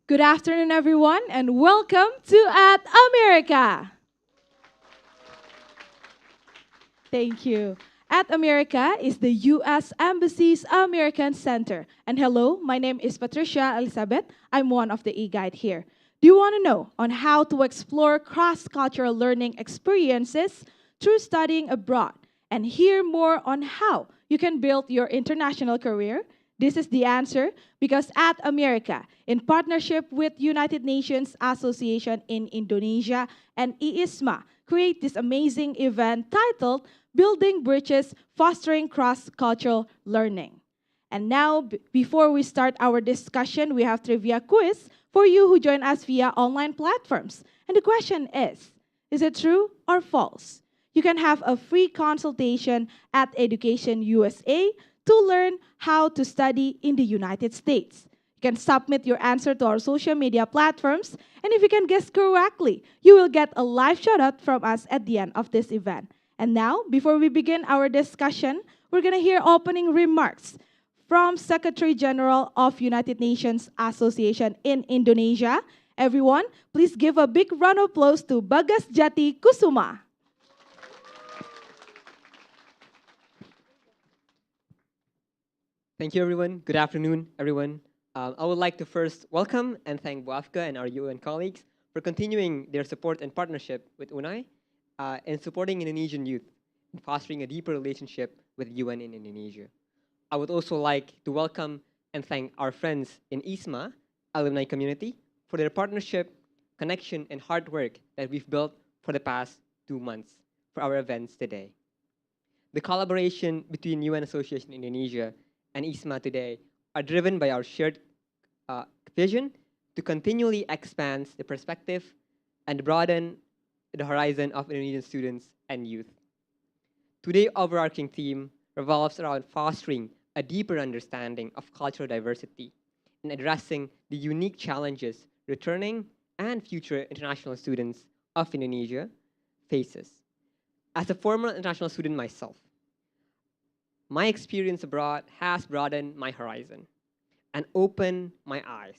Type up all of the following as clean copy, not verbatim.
Good afternoon, everyone, and welcome to At America. Thank you. At America is the U.S. Embassy's American Center. And hello, my name is Patricia Elizabeth. I'm one of the e-guide here. Do you want to know on how to explore cross-cultural learning experiences through studying abroad and hear more on how you can build your international career? This is the answer because at America, in partnership with United Nations Association in Indonesia and IISMA, create this amazing event titled Building Bridges, Fostering Cross-Cultural Learning. And now, before we start our discussion, we have trivia quiz for you who join us via online platforms. And the question is it true or false? You can have a free consultation at Education USA to learn how to study in the United States. You can submit your answer to our social media platforms, and if you can guess correctly, you will get a live shout out from us at the end of this event. And now, before we begin our discussion, we're going to hear opening remarks from Secretary General of United Nations Association in Indonesia. Everyone, please give a big round of applause to Bagas Jati Kusuma. Thank you, everyone. Good afternoon, everyone. I would like to first welcome and thank BOAFCA and our UN colleagues for continuing their support and partnership with UNAI and supporting Indonesian youth and fostering a deeper relationship with UN in Indonesia. I would also like to welcome and thank our friends in ISMA alumni community for their partnership, connection, and hard work that we've built for the past 2 months for our events today. The collaboration between UN Association Indonesia and ISMA today are driven by our shared vision to continually expand the perspective and broaden the horizon of Indonesian students and youth. Today's overarching theme revolves around fostering a deeper understanding of cultural diversity and addressing the unique challenges returning and future international students of Indonesia faces. As a former international student myself, my experience abroad has broadened my horizon and opened my eyes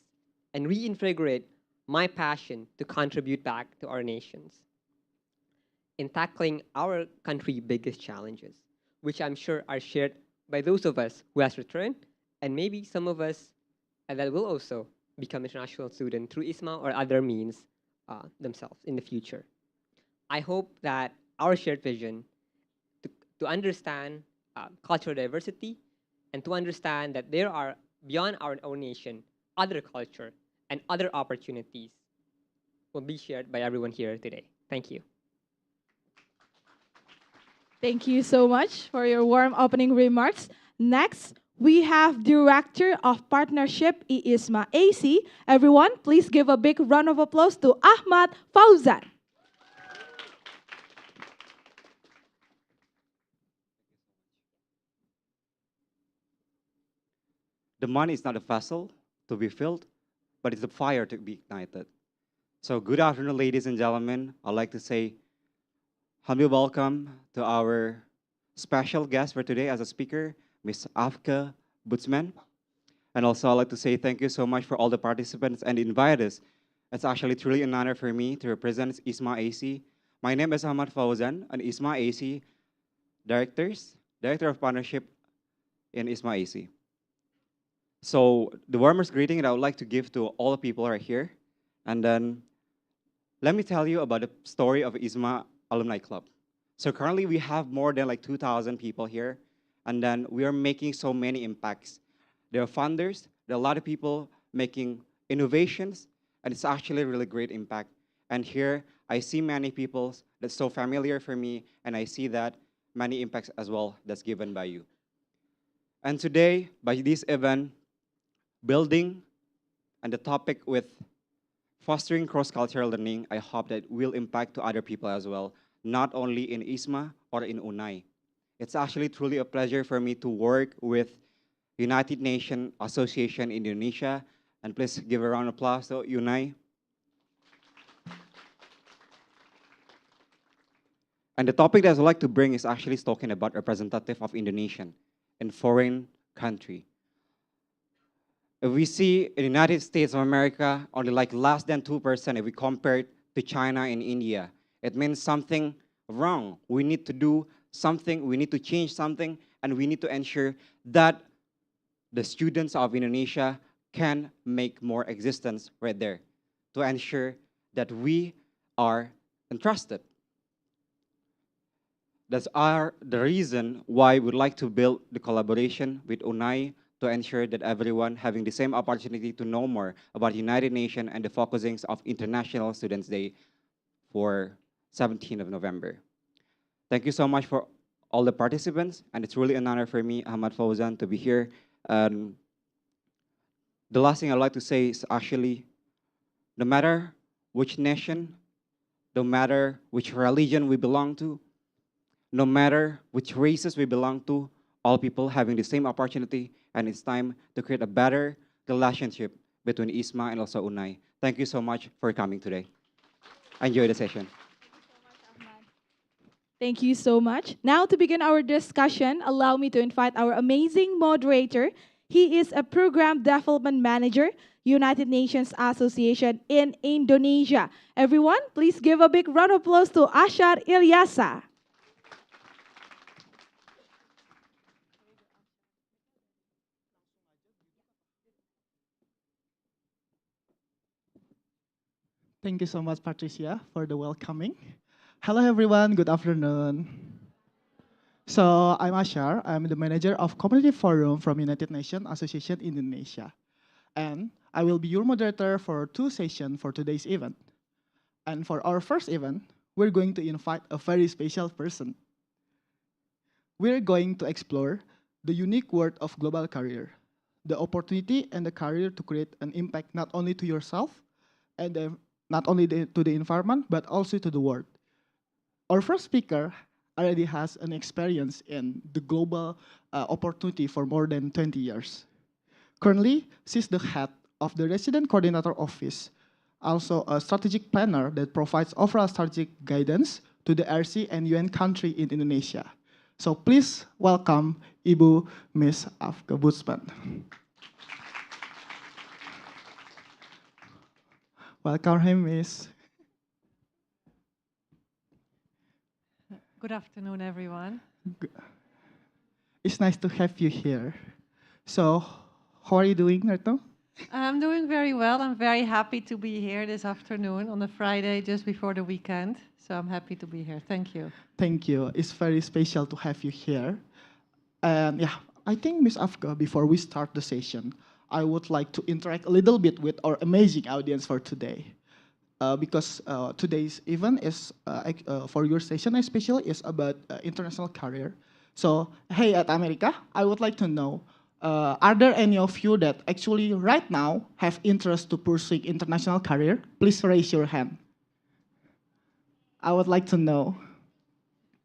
and reinvigorate my passion to contribute back to our nations in tackling our country's biggest challenges, which I'm sure are shared by those of us who has returned and maybe some of us that will also become international students through ISMA or other means themselves in the future. I hope that our shared vision to understand cultural diversity and to understand that there are, beyond our own nation, other culture and other opportunities will be shared by everyone here today. Thank you. Thank you so much for your warm opening remarks. Next, we have Director of Partnership IISMA AC. Everyone, please give a big round of applause to Ahmad Fauzan. The money is not a vessel to be filled, but it's a fire to be ignited. So good afternoon, ladies and gentlemen. I'd like to say humbly welcome to our special guest for today as a speaker, Ms. Afka Butzman. And also I'd like to say thank you so much for all the participants and inviters. It's actually truly an honor for me to represent ISMA AC. My name is Ahmad Fauzan, an ISMA AC Director of Partnership in ISMA AC. So the warmest greeting that I would like to give to all the people right here. And then let me tell you about the story of ISMA Alumni Club. So currently we have more than like 2,000 people here. And then we are making so many impacts. There are funders, there are a lot of people making innovations, and it's actually a really great impact. And here I see many people that's so familiar for me, and I see that many impacts as well that's given by you. And today, by this event, building and the topic with fostering cross-cultural learning, I hope that will impact to other people as well, not only in ISMA or in UNAI. It's actually truly a pleasure for me to work with United Nations Association Indonesia, and please give a round of applause to UNAI. And the topic that I'd like to bring is actually talking about representative of Indonesian in foreign country. If we see in the United States of America, only like less than 2% if we compare it to China and India, it means something wrong. We need to do something, we need to change something, and we need to ensure that the students of Indonesia can make more existence right there to ensure that we are entrusted. That's the reason why we'd like to build the collaboration with UNAI to ensure that everyone having the same opportunity to know more about United Nations and the focusings of International Students Day for 17th of November. Thank you so much for all the participants, and it's really an honor for me, Ahmad Fauzan, to be here. The last thing I'd like to say is actually, no matter which nation, no matter which religion we belong to, no matter which races we belong to, all people having the same opportunity, and it's time to create a better relationship between ISMA and also UNAI. Thank you so much for coming today. Enjoy the session. Thank you so much. Now, to begin our discussion, allow me to invite our amazing moderator. He is a Program Development Manager, United Nations Association in Indonesia. Everyone, please give a big round of applause to Ashar Ilyasa. Thank you so much, Patricia, for the welcoming. Hello, everyone. Good afternoon. So I'm Ashar. I'm the manager of Community Forum from United Nations Association Indonesia. And I will be your moderator for 2 sessions for today's event. And for our first event, we're going to invite a very special person. We're going to explore the unique world of global career, the opportunity and the career to create an impact not only to yourself and not only to the environment, but also to the world. Our first speaker already has an experience in the global opportunity for more than 20 years. Currently, she's the head of the Resident Coordinator Office, also a strategic planner that provides overall strategic guidance to the RC and UN country in Indonesia. So please welcome Ibu Miss Afka Butzman. Welcome, Miss. Good afternoon, everyone. It's nice to have you here. So, how are you doing right now? I'm doing very well. I'm very happy to be here this afternoon on a Friday just before the weekend. So I'm happy to be here. Thank you. Thank you. It's very special to have you here. And yeah, I think, Miss Afka, before we start the session, I would like to interact a little bit with our amazing audience for today. Because today's event is, for your session especially, is about international career. So, hey, at America, I would like to know, are there any of you that actually right now have interest to pursue international career? Please raise your hand. I would like to know.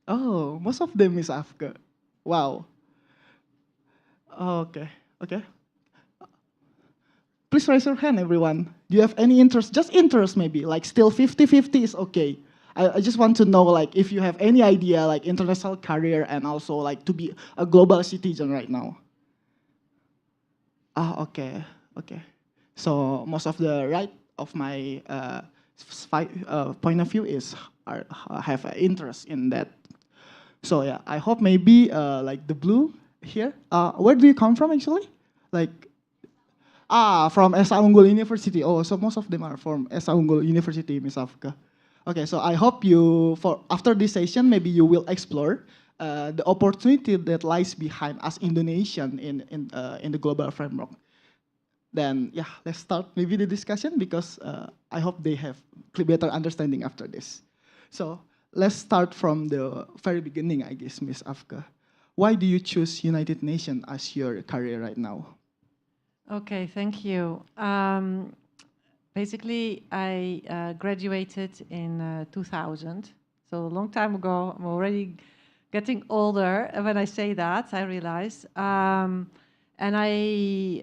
Oh, most of them is Afka. Wow. Okay, okay. Please raise your hand, everyone. Do you have any interest? Just interest, maybe. Like, still 50-50 is okay. I just want to know, like, if you have any idea, like, international career and also, like, to be a global citizen right now. Ah, okay, okay. So most of the right of my point of view is have an interest in that. So yeah, I hope maybe like the blue here. Where do you come from actually? Like, from Esa Unggul University. Oh, so most of them are from Esa Unggul University, Miss Afka. Okay, so I hope you, after this session, maybe you will explore the opportunity that lies behind us Indonesian in the global framework. Then, yeah, let's start maybe the discussion because I hope they have better understanding after this. So let's start from the very beginning, I guess, Miss Afka. Why do you choose United Nations as your career right now? Okay, thank you. Basically, I graduated in 2000, so a long time ago. I'm already getting older when I say that, I realize. And I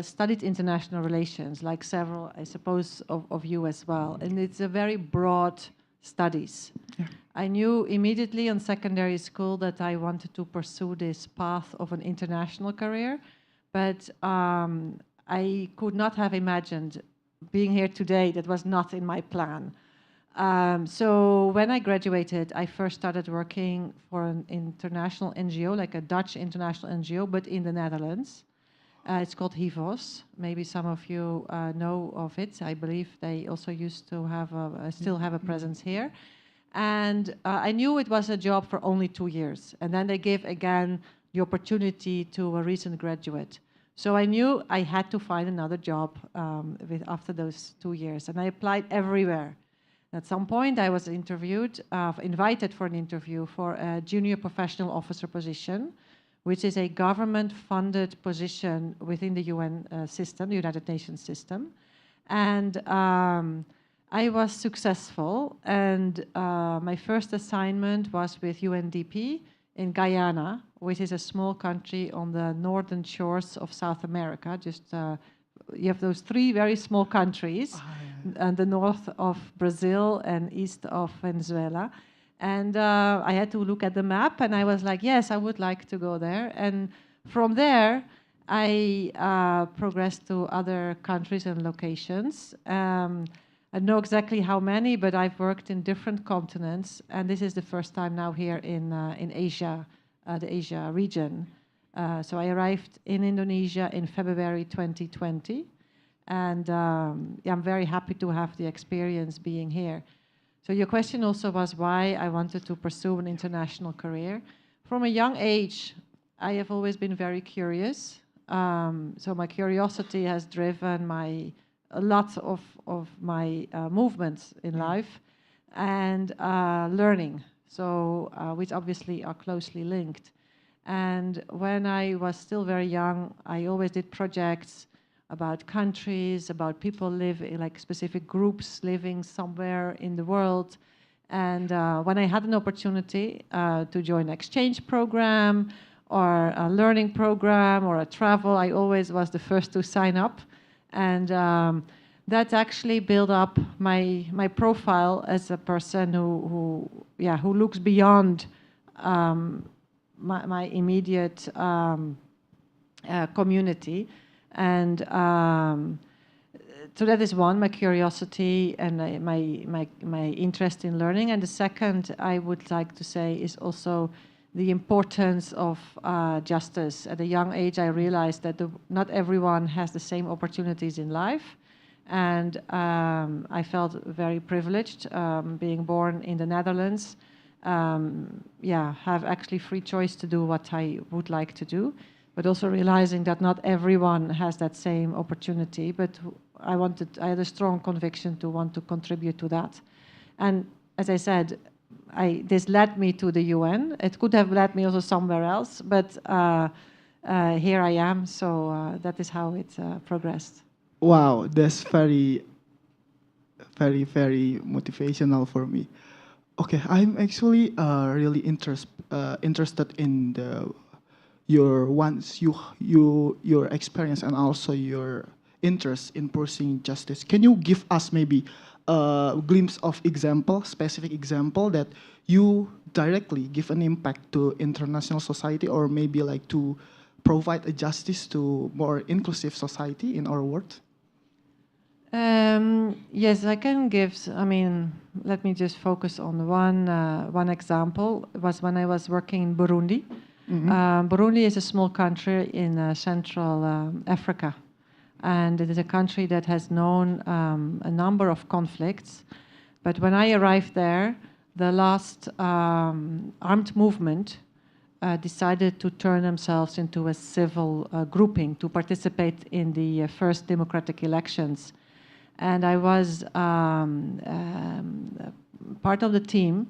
studied international relations, like several, I suppose, of you as well. And it's a very broad studies. Yeah. I knew immediately on secondary school that I wanted to pursue this path of an international career. But I could not have imagined being here today. That was not in my plan. So when I graduated, I first started working for an international NGO, like a Dutch international NGO, but in the Netherlands. It's called HIVOS. Maybe some of you know of it. I believe they also used to have still have a presence here. And I knew it was a job for only 2 years. And then they gave again the opportunity to a recent graduate. So I knew I had to find another job after those 2 years. And I applied everywhere. At some point, I was invited for an interview for a junior professional officer position, which is a government-funded position within the UN system, the United Nations system. And I was successful, and my first assignment was with UNDP in Guyana, which is a small country on the northern shores of South America. Just you have those 3 very small countries, and the north of Brazil and east of Venezuela. And I had to look at the map, and I was like, yes, I would like to go there. And from there, I progressed to other countries and locations. I don't know exactly how many, but I've worked in different continents, and this is the first time now here in Asia, the Asia region. So I arrived in Indonesia in February 2020, and yeah, I'm very happy to have the experience being here. So your question also was why I wanted to pursue an international career. From a young age, I have always been very curious. So my curiosity has driven a lot of my movements in life, and learning, so which obviously are closely linked. And when I was still very young, I always did projects about countries, about people like specific groups living somewhere in the world. And when I had an opportunity to join an exchange program or a learning program or a travel, I always was the first to sign up. And that actually built up my profile as a person who looks beyond my immediate community. And so that is one, my curiosity and my interest in learning. And the second, I would like to say, is also the importance of justice. At a young age, I realized that not everyone has the same opportunities in life. And I felt very privileged being born in the Netherlands. Have actually free choice to do what I would like to do, but also realizing that not everyone has that same opportunity. But I had a strong conviction to want to contribute to that. And as I said, this led me to the UN. It could have led me also somewhere else, but here I am. So that is how it progressed. Wow, that's very, very, very motivational for me. Okay, I'm actually really interested in your experience and also your interest in pursuing justice. Can you give us maybe a glimpse of specific example that you directly give an impact to international society, or maybe like to provide a justice to more inclusive society in our world? Yes, I can give. I mean, let me just focus on one example. It was when I was working in Burundi. Mm-hmm. Burundi is a small country in Central Africa, and it is a country that has known a number of conflicts. But when I arrived there, the last armed movement decided to turn themselves into a civil grouping to participate in the first democratic elections. And I was part of the team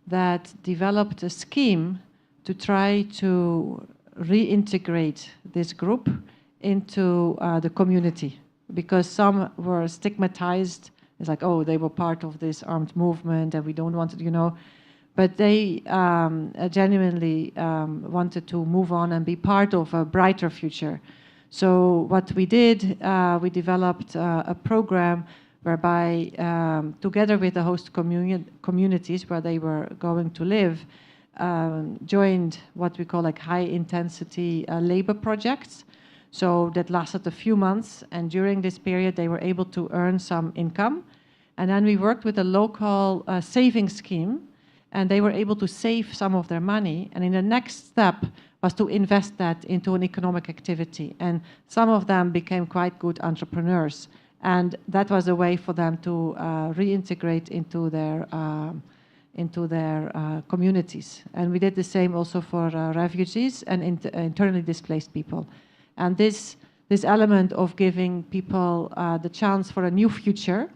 that developed a scheme to try to reintegrate this group into the community, because some were stigmatized. It's like, oh, they were part of this armed movement and we don't want to, But they genuinely wanted to move on and be part of a brighter future. So what we did, we developed a program whereby, together with the host communities where they were going to live, joined what we call like high-intensity labor projects. So that lasted a few months, and during this period, they were able to earn some income. And then we worked with a local saving scheme, and they were able to save some of their money. And in the next step was to invest that into an economic activity. And some of them became quite good entrepreneurs. And that was a way for them to reintegrate into their communities. And we did the same also for refugees and internally displaced people. And this element of giving people the chance for a new future,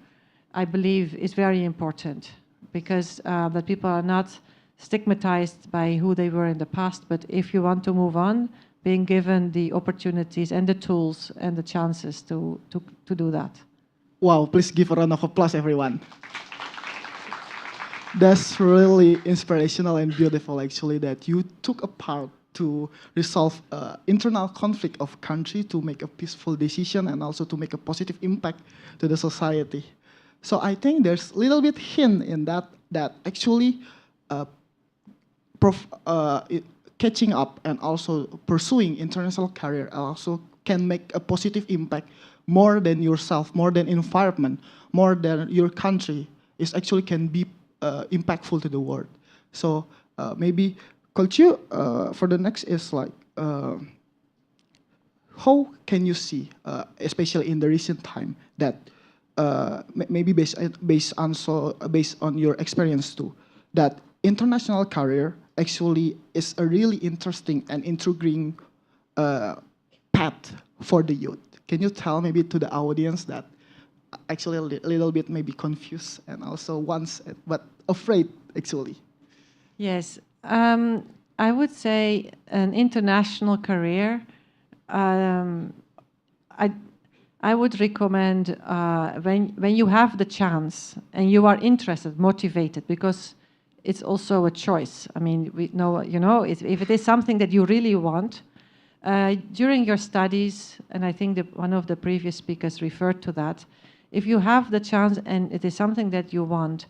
I believe, is very important, because that people are not stigmatized by who they were in the past, but if you want to move on, being given the opportunities and the tools and the chances to do that. Wow, please give a round of applause, everyone. That's really inspirational and beautiful, actually, that you took a part to resolve internal conflict of country, to make a peaceful decision, and also to make a positive impact to the society. So I think there's a little bit hint in that actually catching up and also pursuing international career also can make a positive impact more than yourself, more than environment, more than your country. Is actually can be impactful to the world. So maybe could you, for the next is like, how can you see, especially in the recent time, that maybe based on your experience too, that international career actually is a really interesting and intriguing path for the youth. Can you tell maybe to the audience that actually a little bit maybe confused and also but afraid actually? Yes, I would say an international career. I would recommend when you have the chance and you are interested, motivated, because it's also a choice. I mean, we know, if it is something that you really want, during your studies, and I think that one of the previous speakers referred to that, if you have the chance and it is something that you want,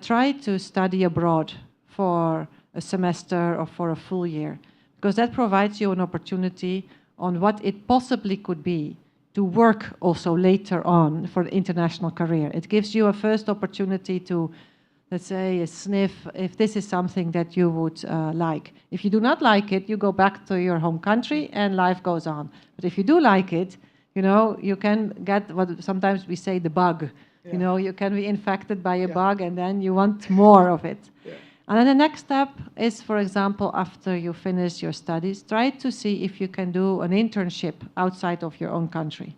try to study abroad for a semester or for a full year, because that provides you an opportunity on what it possibly could be to work also later on for the international career. It gives you a first opportunity to, let's say, a sniff if this is something that you would like. If you do not like it, you go back to your home country and life goes on. But if you do like it, you can get what sometimes we say the bug. Yeah. You can be infected by a bug and then you want more of it. Yeah. And then the next step is, for example, after you finish your studies, try to see if you can do an internship outside of your own country.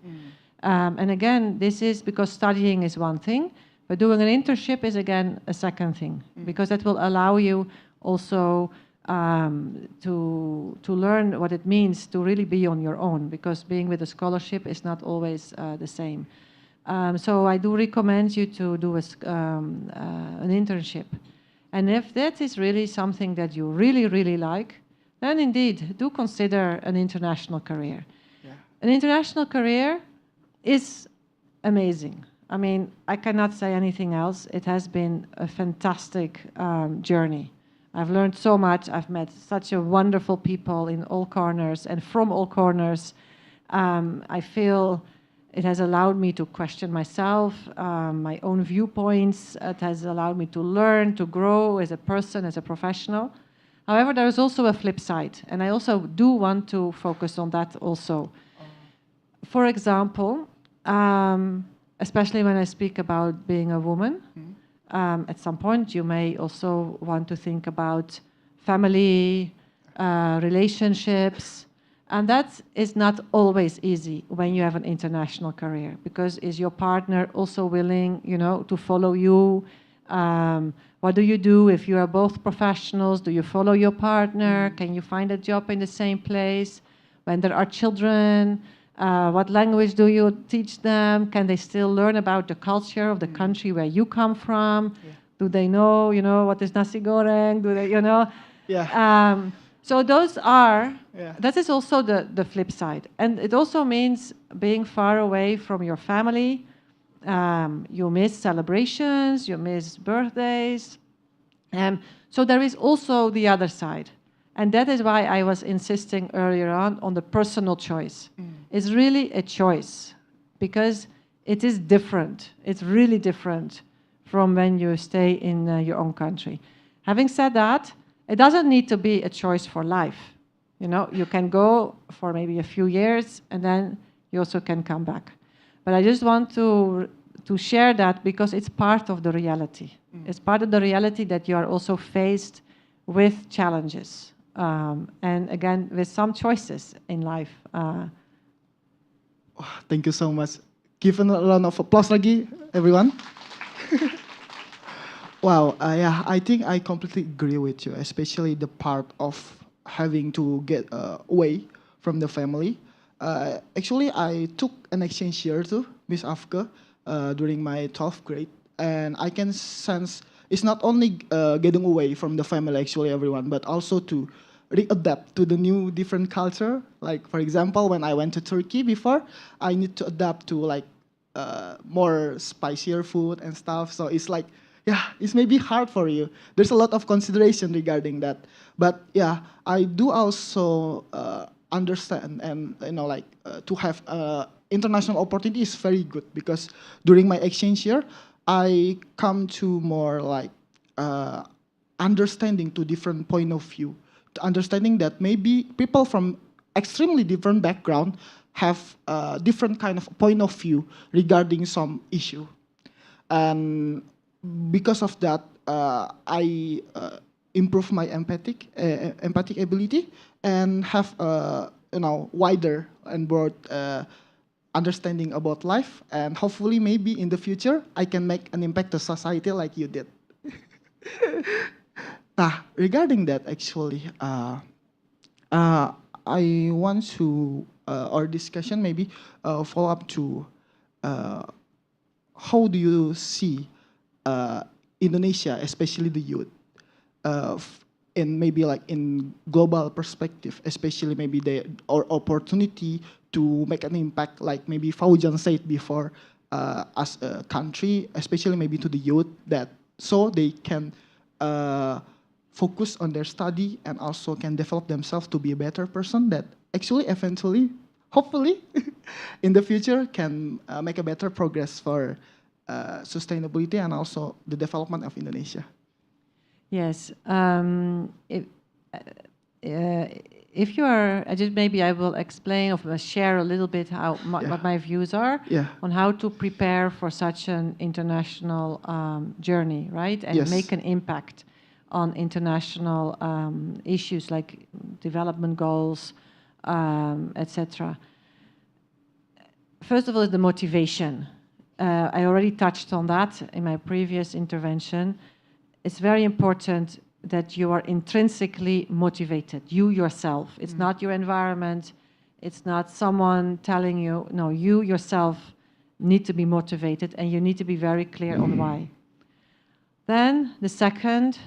And again, this is because studying is one thing, but doing an internship is, again, a second thing, because that will allow you also to learn what it means to really be on your own, because being with a scholarship is not always the same. So I do recommend you to do an internship. And if that is really something that you really, really like, then indeed, do consider an international career. Yeah. An international career is amazing. I mean, I cannot say anything else. It has been a fantastic journey. I've learned so much. I've met such a wonderful people in all corners and from all corners. I feel it has allowed me to question myself, my own viewpoints. It has allowed me to learn, to grow as a person, as a professional. However, there is also a flip side, and I also do want to focus on that also. For example, especially when I speak about being a woman, at some point you may also want to think about family, relationships, and that is not always easy when you have an international career, because is your partner also willing, to follow you? What do you do if you are both professionals? Do you follow your partner? Can you find a job in the same place? When there are children, what language do you teach them? Can they still learn about the culture of the country where you come from? Yeah. Do they know, what is nasi goreng? Do they, Yeah. So those are, that is also the flip side. And it also means being far away from your family. You miss celebrations, you miss birthdays. So there is also the other side. And that is why I was insisting earlier on the personal choice. It's really a choice because it is different. It's really different from when you stay in your own country. Having said that, it doesn't need to be a choice for life. You know, you can go for maybe a few years and then you also can come back. But I just want to share that because it's part of the reality. It's part of the reality that you are also faced with challenges. And again, with some choices in life. Thank you so much. Give a round of applause lagi, everyone. Wow, yeah, I think I completely agree with you, especially the part of having to get away from the family. Actually, I took an exchange year too, Miss Afke, during my 12th grade, and I can sense it's not only getting away from the family, actually, everyone, but also to readapt to the new different culture. Like, for example, when I went to Turkey before, I need to adapt to like more spicier food and stuff. So it's like, yeah, it's maybe hard for you. There's a lot of consideration regarding that. But yeah, I do also understand and like to have international opportunity is very good because during my exchange year, I come to more like understanding to different point of view, to understanding that maybe people from extremely different background have different kind of point of view regarding some issue. And because of that, I improve my empathic ability and have wider and broad understanding about life. And hopefully, maybe in the future, I can make an impact to society like you did. Regarding that, actually, I want to our discussion maybe follow up to how do you see Indonesia, especially the youth, in maybe like in global perspective, especially maybe or opportunity to make an impact, like maybe Faujan said before, as a country, especially maybe to the youth, that so they can focus on their study and also can develop themselves to be a better person that actually eventually, hopefully, in the future can make a better progress for sustainability and also the development of Indonesia. Yes. If you are, maybe I will explain or share a little bit what my views are on how to prepare for such an international journey, right? And make an impact on international issues like development goals, etc. First of all, the motivation. I already touched on that in my previous intervention. It's very important that you are intrinsically motivated, you yourself. It's not your environment. It's not someone telling you. No, you yourself need to be motivated and you need to be very clear on why. Then the second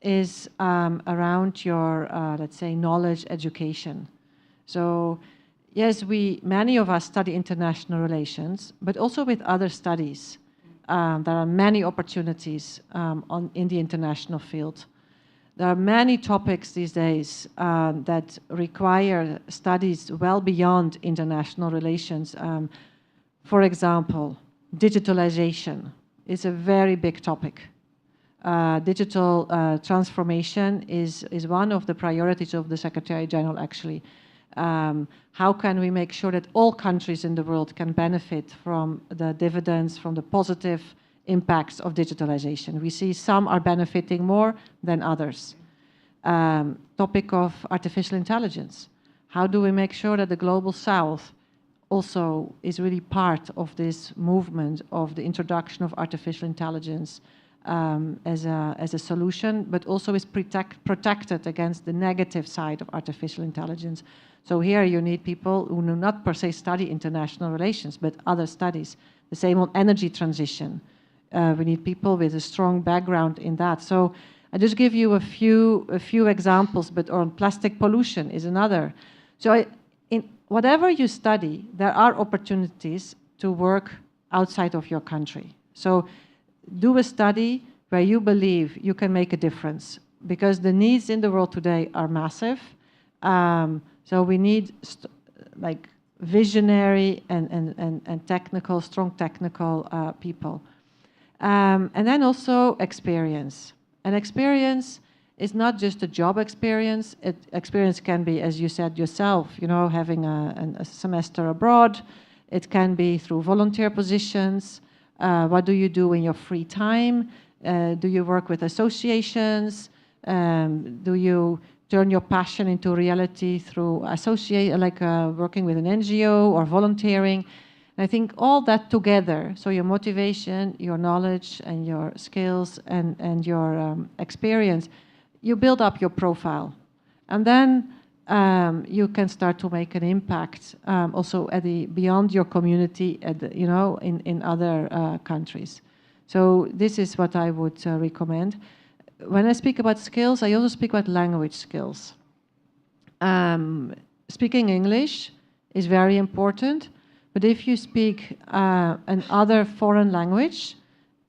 is around your, let's say, knowledge education. So yes, many of us study international relations, but also with other studies. There are many opportunities in the international field. There are many topics these days that require studies well beyond international relations. For example, digitalization is a very big topic. Digital transformation is one of the priorities of the Secretary General, actually. How can we make sure that all countries in the world can benefit from the dividends, from the positive impacts of digitalization? We see some are benefiting more than others. Topic of artificial intelligence. How do we make sure that the Global South also is really part of this movement of the introduction of artificial intelligence as a solution, but also is protected against the negative side of artificial intelligence. So here you need people who do not per se study international relations, but other studies. The same on energy transition. We need people with a strong background in that. So I just give you a few examples, but on plastic pollution is another. So in whatever you study, there are opportunities to work outside of your country. So do a study where you believe you can make a difference, because the needs in the world today are massive. So we need like visionary and technical, strong technical people. And then also experience. And experience is not just a job experience. Experience can be, as you said yourself, you know, having a semester abroad. It can be through volunteer positions. What do you do in your free time? Do you work with associations? Do you turn your passion into reality through working with an NGO or volunteering? And I think all that together, so your motivation, your knowledge, and your skills, and your experience, you build up your profile. And then you can start to make an impact also beyond your community, in other countries. So this is what I would recommend. When I speak about skills, I also speak about language skills. Speaking English is very important, but if you speak another foreign language,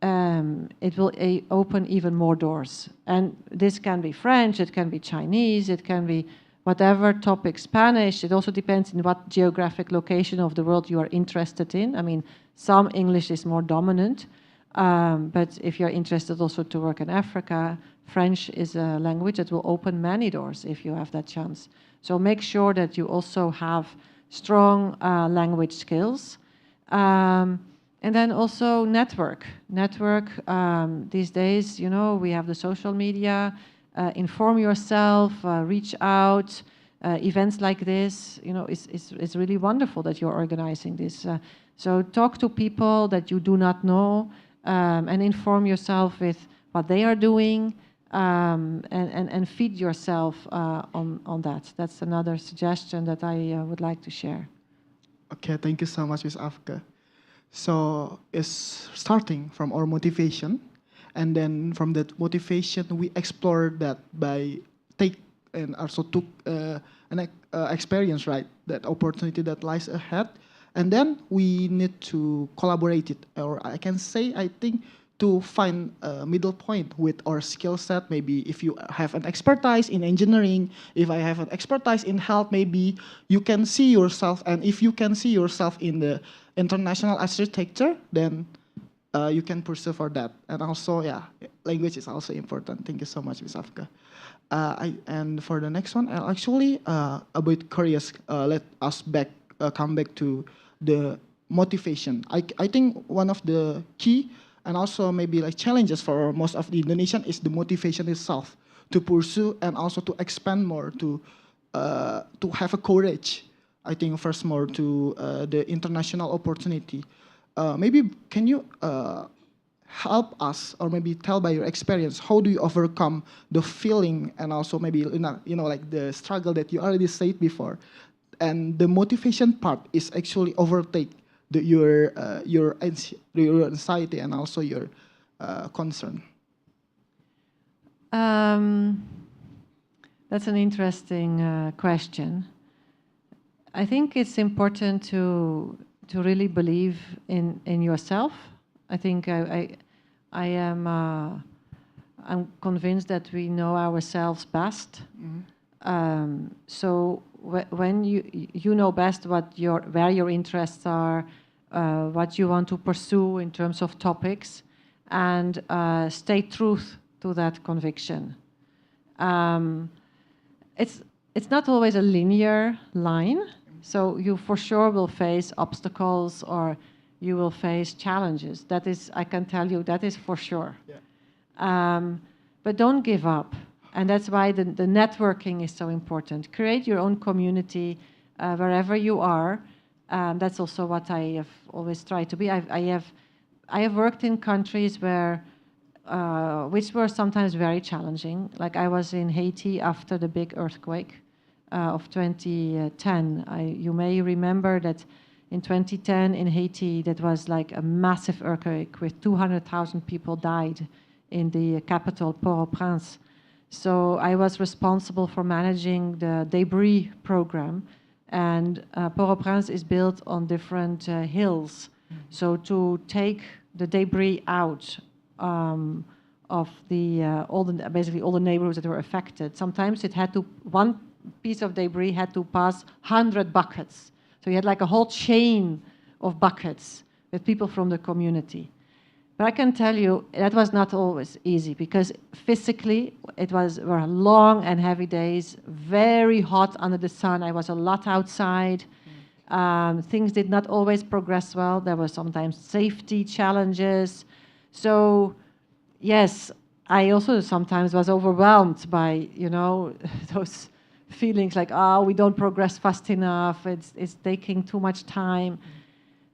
it will open even more doors. And this can be French, it can be Chinese, it can be whatever topic, Spanish. It also depends on what geographic location of the world you are interested in. I mean, some English is more dominant, but if you're interested also to work in Africa, French is a language that will open many doors if you have that chance. So make sure that you also have strong language skills. And then also network. These days, you know, we have the social media. Inform yourself, reach out. Events like this, you know, it's really wonderful that you're organizing this. So talk to people that you do not know, and inform yourself with what they are doing, and feed yourself on that. That's another suggestion that I would like to share. Okay, thank you so much, Ms. Afka. So it's starting from our motivation, and then from that motivation, we explore that by and also took an experience, right? That opportunity that lies ahead, and then we need to collaborate it, or I can say, I think, to find a middle point with our skill set. Maybe if you have an expertise in engineering, if I have an expertise in health, maybe you can see yourself, and if you can see yourself in the international architecture, then you can pursue for that. And also, yeah, language is also important. Thank you so much, Ms. Afka. And for the next one, I'll actually a bit curious. Let us come back to the motivation. I think one of the key and also maybe like challenges for most of the Indonesian is the motivation itself to pursue and also to expand more, to have a courage. I think first more to the international opportunity. Maybe can you help us, or maybe tell by your experience, how do you overcome the feeling and also maybe like the struggle that you already said before, and the motivation part is actually overtake your anxiety and also your concern. That's an interesting question. I think it's important to really believe in yourself. I think I'm convinced that we know ourselves best. Mm-hmm. So when you know best where your interests are, what you want to pursue in terms of topics, and stay true to that conviction. It's not always a linear line. So you for sure will face obstacles, or you will face challenges. That is, I can tell you, that is for sure. Yeah. But don't give up. And that's why the networking is so important. Create your own community wherever you are. That's also what I have always tried to be. I have worked in countries which were sometimes very challenging. Like I was in Haiti after the big earthquake of 2010. You may remember that in 2010 in Haiti, that was like a massive earthquake with 200,000 people died in the capital, Port-au-Prince. So I was responsible for managing the debris program, and Port-au-Prince is built on different hills. Mm-hmm. So to take the debris out of the basically all the neighborhoods that were affected. Sometimes one piece of debris had to pass 100 buckets. So you had like a whole chain of buckets with people from the community. But I can tell you that was not always easy because physically were long and heavy days, very hot under the sun. I was a lot outside. Things did not always progress well. There were sometimes safety challenges. So yes, I also sometimes was overwhelmed by, those feelings like, oh, we don't progress fast enough. It's taking too much time.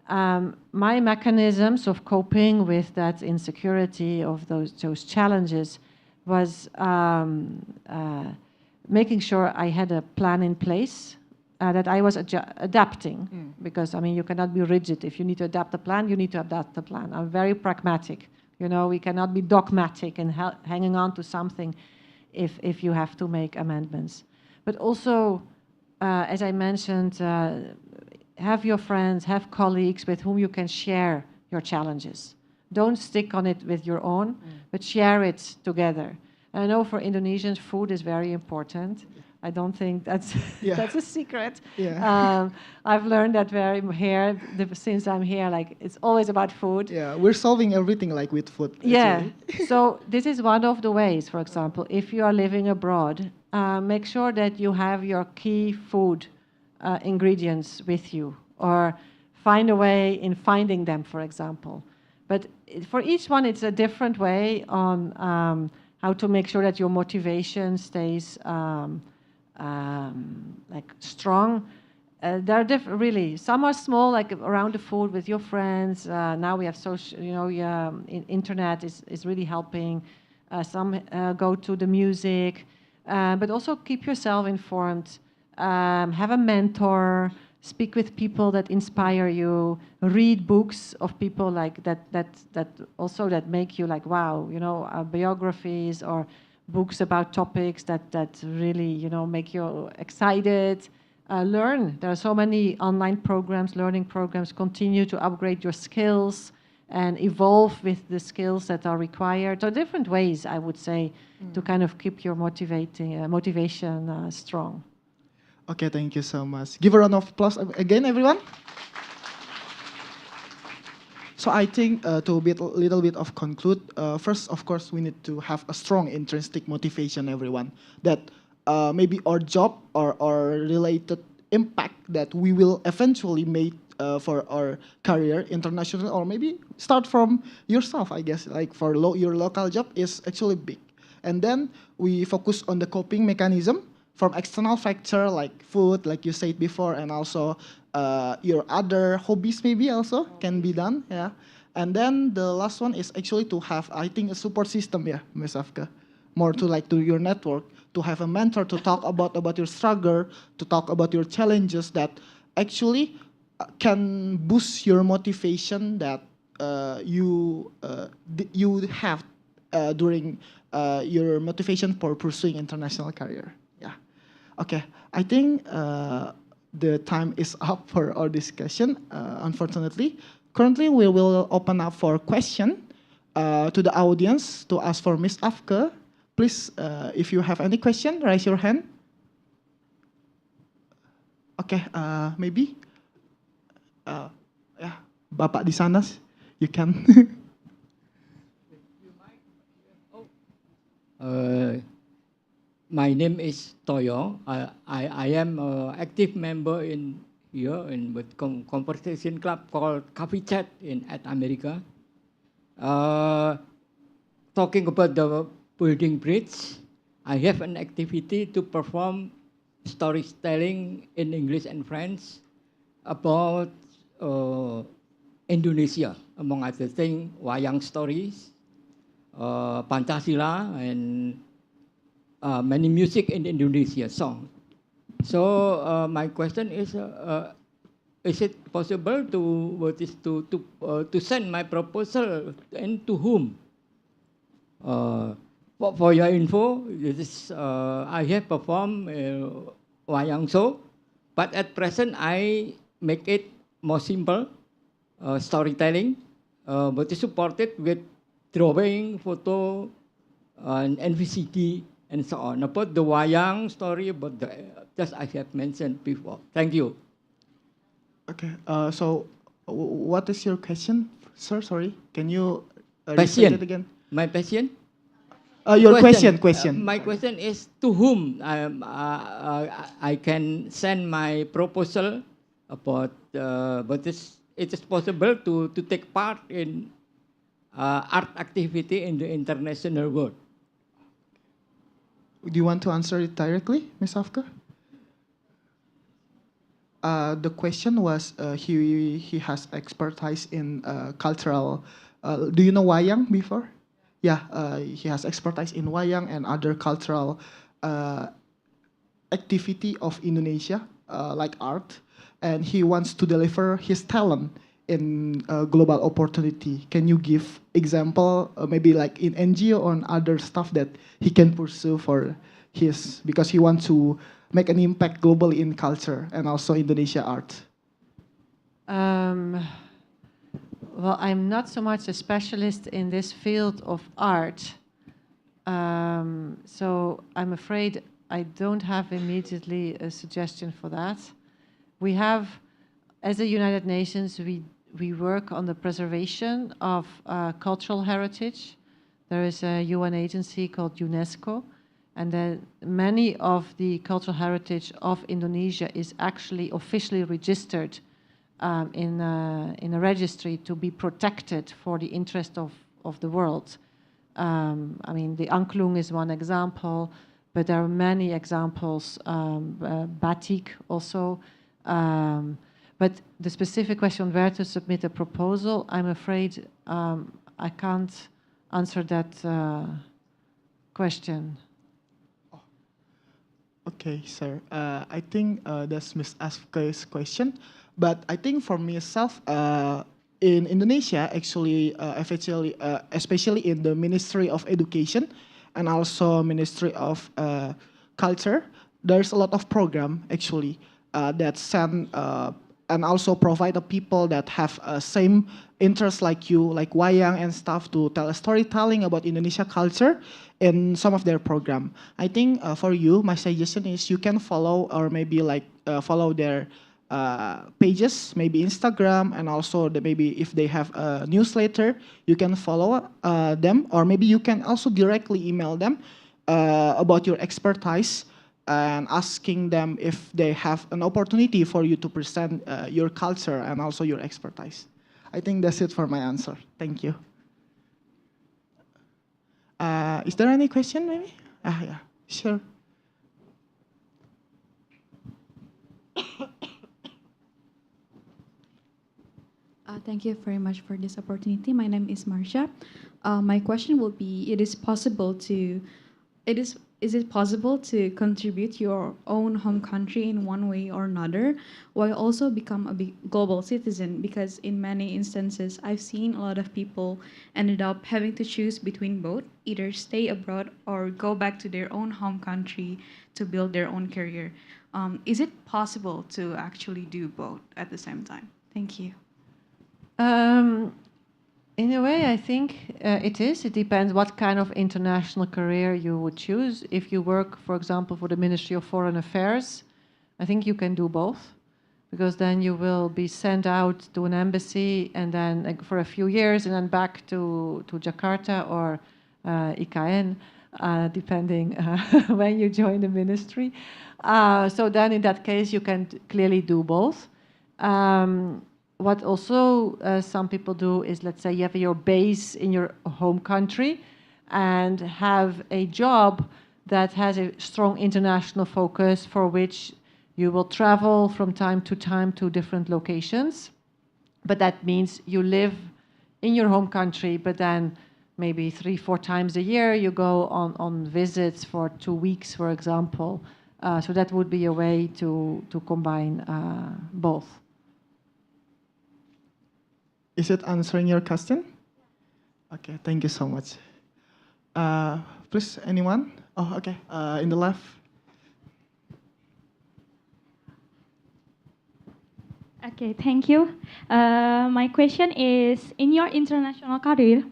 My mechanisms of coping with that insecurity of those challenges was making sure I had a plan in place, that I was adapting, because you cannot be rigid. If you need to adapt the plan, you need to adapt the plan. I'm very pragmatic. We cannot be dogmatic and hanging on to something if you have to make amendments. But also, as I mentioned, have your friends, have colleagues with whom you can share your challenges. Don't stick on it with your own, but share it together. And I know for Indonesians, food is very important. I don't think that's that's a secret. Yeah. I've learned that since I'm here, like it's always about food. Yeah, we're solving everything like with food. Yeah. Actually. So this is one of the ways. For example, if you are living abroad, make sure that you have your key food ingredients with you, or find a way in finding them, for example. But for each one, it's a different way on how to make sure that your motivation stays strong. There are different, really. Some are small, like around the food with your friends. Now we have social, internet is really helping. Some go to the music, but also keep yourself informed. Have a mentor. Speak with people that inspire you. Read books of people like that make you like, wow, biographies or books about topics that really make you excited. Learn. There are so many online programs, learning programs. Continue to upgrade your skills and evolve with the skills that are required. So different ways, I would say, to kind of keep your motivation strong. Okay, thank you so much. Give a round of applause again, everyone. So I think to little bit of conclude, first, of course, we need to have a strong intrinsic motivation, everyone, that maybe our job or our related impact that we will eventually make for our career international, or maybe start from yourself, I guess, like for your local job is actually big. And then we focus on the coping mechanism from external factor like food, like you said before, and also your other hobbies maybe also can be done, yeah. And then the last one is actually to have, I think, a support system, yeah, Ms. Afka, more to your network, to have a mentor to talk about your struggle, to talk about your challenges that actually can boost your motivation that you have during your motivation for pursuing international career. Yeah. Okay. I think the time is up for our discussion. Unfortunately, currently we will open up for question to the audience to ask for Ms. Afke. Please, if you have any question, raise your hand. Okay, maybe. Yeah, Bapak di sana, you can. My name is Toyo. I am an active member in here in with conversation club called Coffee Chat at America. Talking about the building bridge, I have an activity to perform storytelling in English and French about Indonesia, among other things, wayang stories, Pancasila, and many music in Indonesia song. So my question is it possible to send my proposal and to whom? For your info, I have performed wayang show, but at present I make it more simple, storytelling, but it's supported with drawing, photo, NVCT, and so on. About the wayang story, about the just I have mentioned before. Thank you. Okay. So, what is your question, sir? Sorry, can you Passion. restate it again? My passion. Your question. My question is to whom I can send my proposal about but it is possible to take part in art activity in the international world. Do you want to answer it directly, Ms. Afka? The question was he has expertise in cultural. Do you know wayang before? Yeah, he has expertise in wayang and other cultural activity of Indonesia, like art, and he wants to deliver his talent in global opportunity. Can you give example, maybe like in NGO or other stuff that he can pursue for his, because he wants to make an impact globally in culture and also Indonesia art? Well, I'm not so much a specialist in this field of art, so I'm afraid I don't have immediately a suggestion for that. We have, as the United Nations, we work on the preservation of cultural heritage. There is a UN agency called UNESCO, and then many of the cultural heritage of Indonesia is actually officially registered in a registry to be protected for the interest of the world. I mean, the Angklung is one example, but there are many examples, batik also. But the specific question where to submit a proposal, I'm afraid I can't answer that question. Okay, sir. I think that's Ms. Afka's question. But I think for myself, in Indonesia, actually, especially in the Ministry of Education and also Ministry of Culture, there's a lot of program actually that send and also provide the people that have same interests like you, like wayang and stuff, to tell a storytelling about Indonesia culture in some of their program. I think for you, my suggestion is you can follow or maybe like follow their pages, maybe Instagram, and also maybe if they have a newsletter, you can follow them, or maybe you can also directly email them about your expertise and asking them if they have an opportunity for you to present your culture and also your expertise. I think that's it for my answer. Thank you. Is there any question maybe? Yeah, sure. Thank you very much for this opportunity. My name is Marsha. My question will be: is it possible to contribute your own home country in one way or another, while also become a big global citizen? Because in many instances, I've seen a lot of people ended up having to choose between both, either stay abroad or go back to their own home country to build their own career. Is it possible to actually do both at the same time? Thank you. In a way, I think it is. It depends what kind of international career you would choose. If you work, for example, for the Ministry of Foreign Affairs, I think you can do both, because then you will be sent out to an embassy and then for a few years and then back to Jakarta or IKN, depending when you join the ministry. So then in that case, you can clearly do both. What also some people do is, let's say you have your base in your home country and have a job that has a strong international focus, for which you will travel from time to different locations. But that means you live in your home country, but then maybe 3-4 times a year you go on visits for 2 weeks, for example. So that would be a way to combine both. Is it answering your question? Okay, thank you so much. Please, anyone? Oh, okay, in the left. Okay, thank you. My question is, in your international career,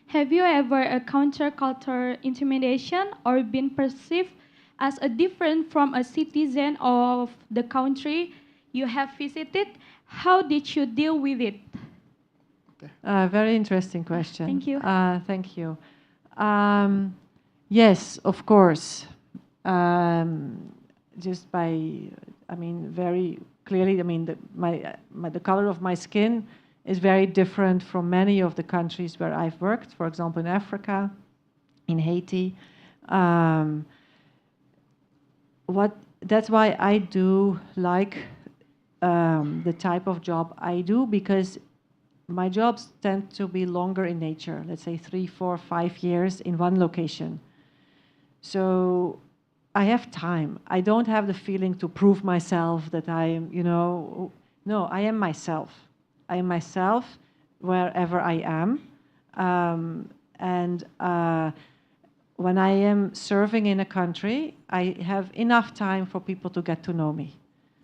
Have you ever encountered cultural intimidation or been perceived as a different from a citizen of the country you have visited? How did you deal with it? Very interesting question. Thank you. Thank you. Yes, of course. Just by, I mean, very clearly, I mean, the color of my skin is very different from many of the countries where I've worked, for example, in Africa, in Haiti. That's why I do like the type of job I do, because my jobs tend to be longer in nature, let's say 3, 4, 5 years in one location. So I have time. I don't have the feeling to prove myself that I am, no, I am myself. I am myself wherever I am. When I am serving in a country, I have enough time for people to get to know me.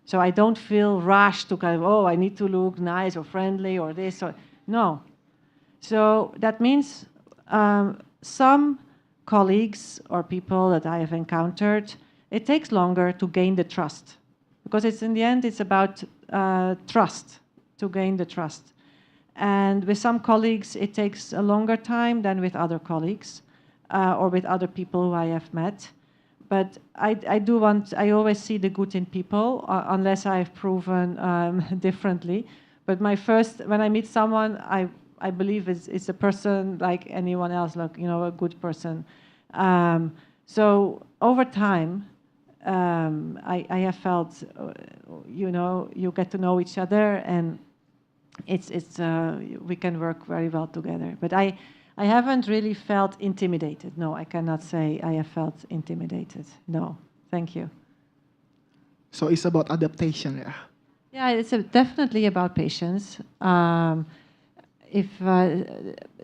So I don't feel rushed to kind of, oh, I need to look nice or friendly or this or no. So that means some colleagues or people that I have encountered, it takes longer to gain the trust, because it's in the end it's about trust, to gain the trust. And with some colleagues, it takes a longer time than with other colleagues or with other people who I have met. But I always see the good in people, unless I've proven differently. But when I meet someone, I believe it's a person like anyone else, like, a good person. So over time, I have felt, you get to know each other, and we can work very well together. But I haven't really felt intimidated. No, I cannot say I have felt intimidated. No, thank you. So it's about adaptation, yeah. Yeah, it's definitely about patience. But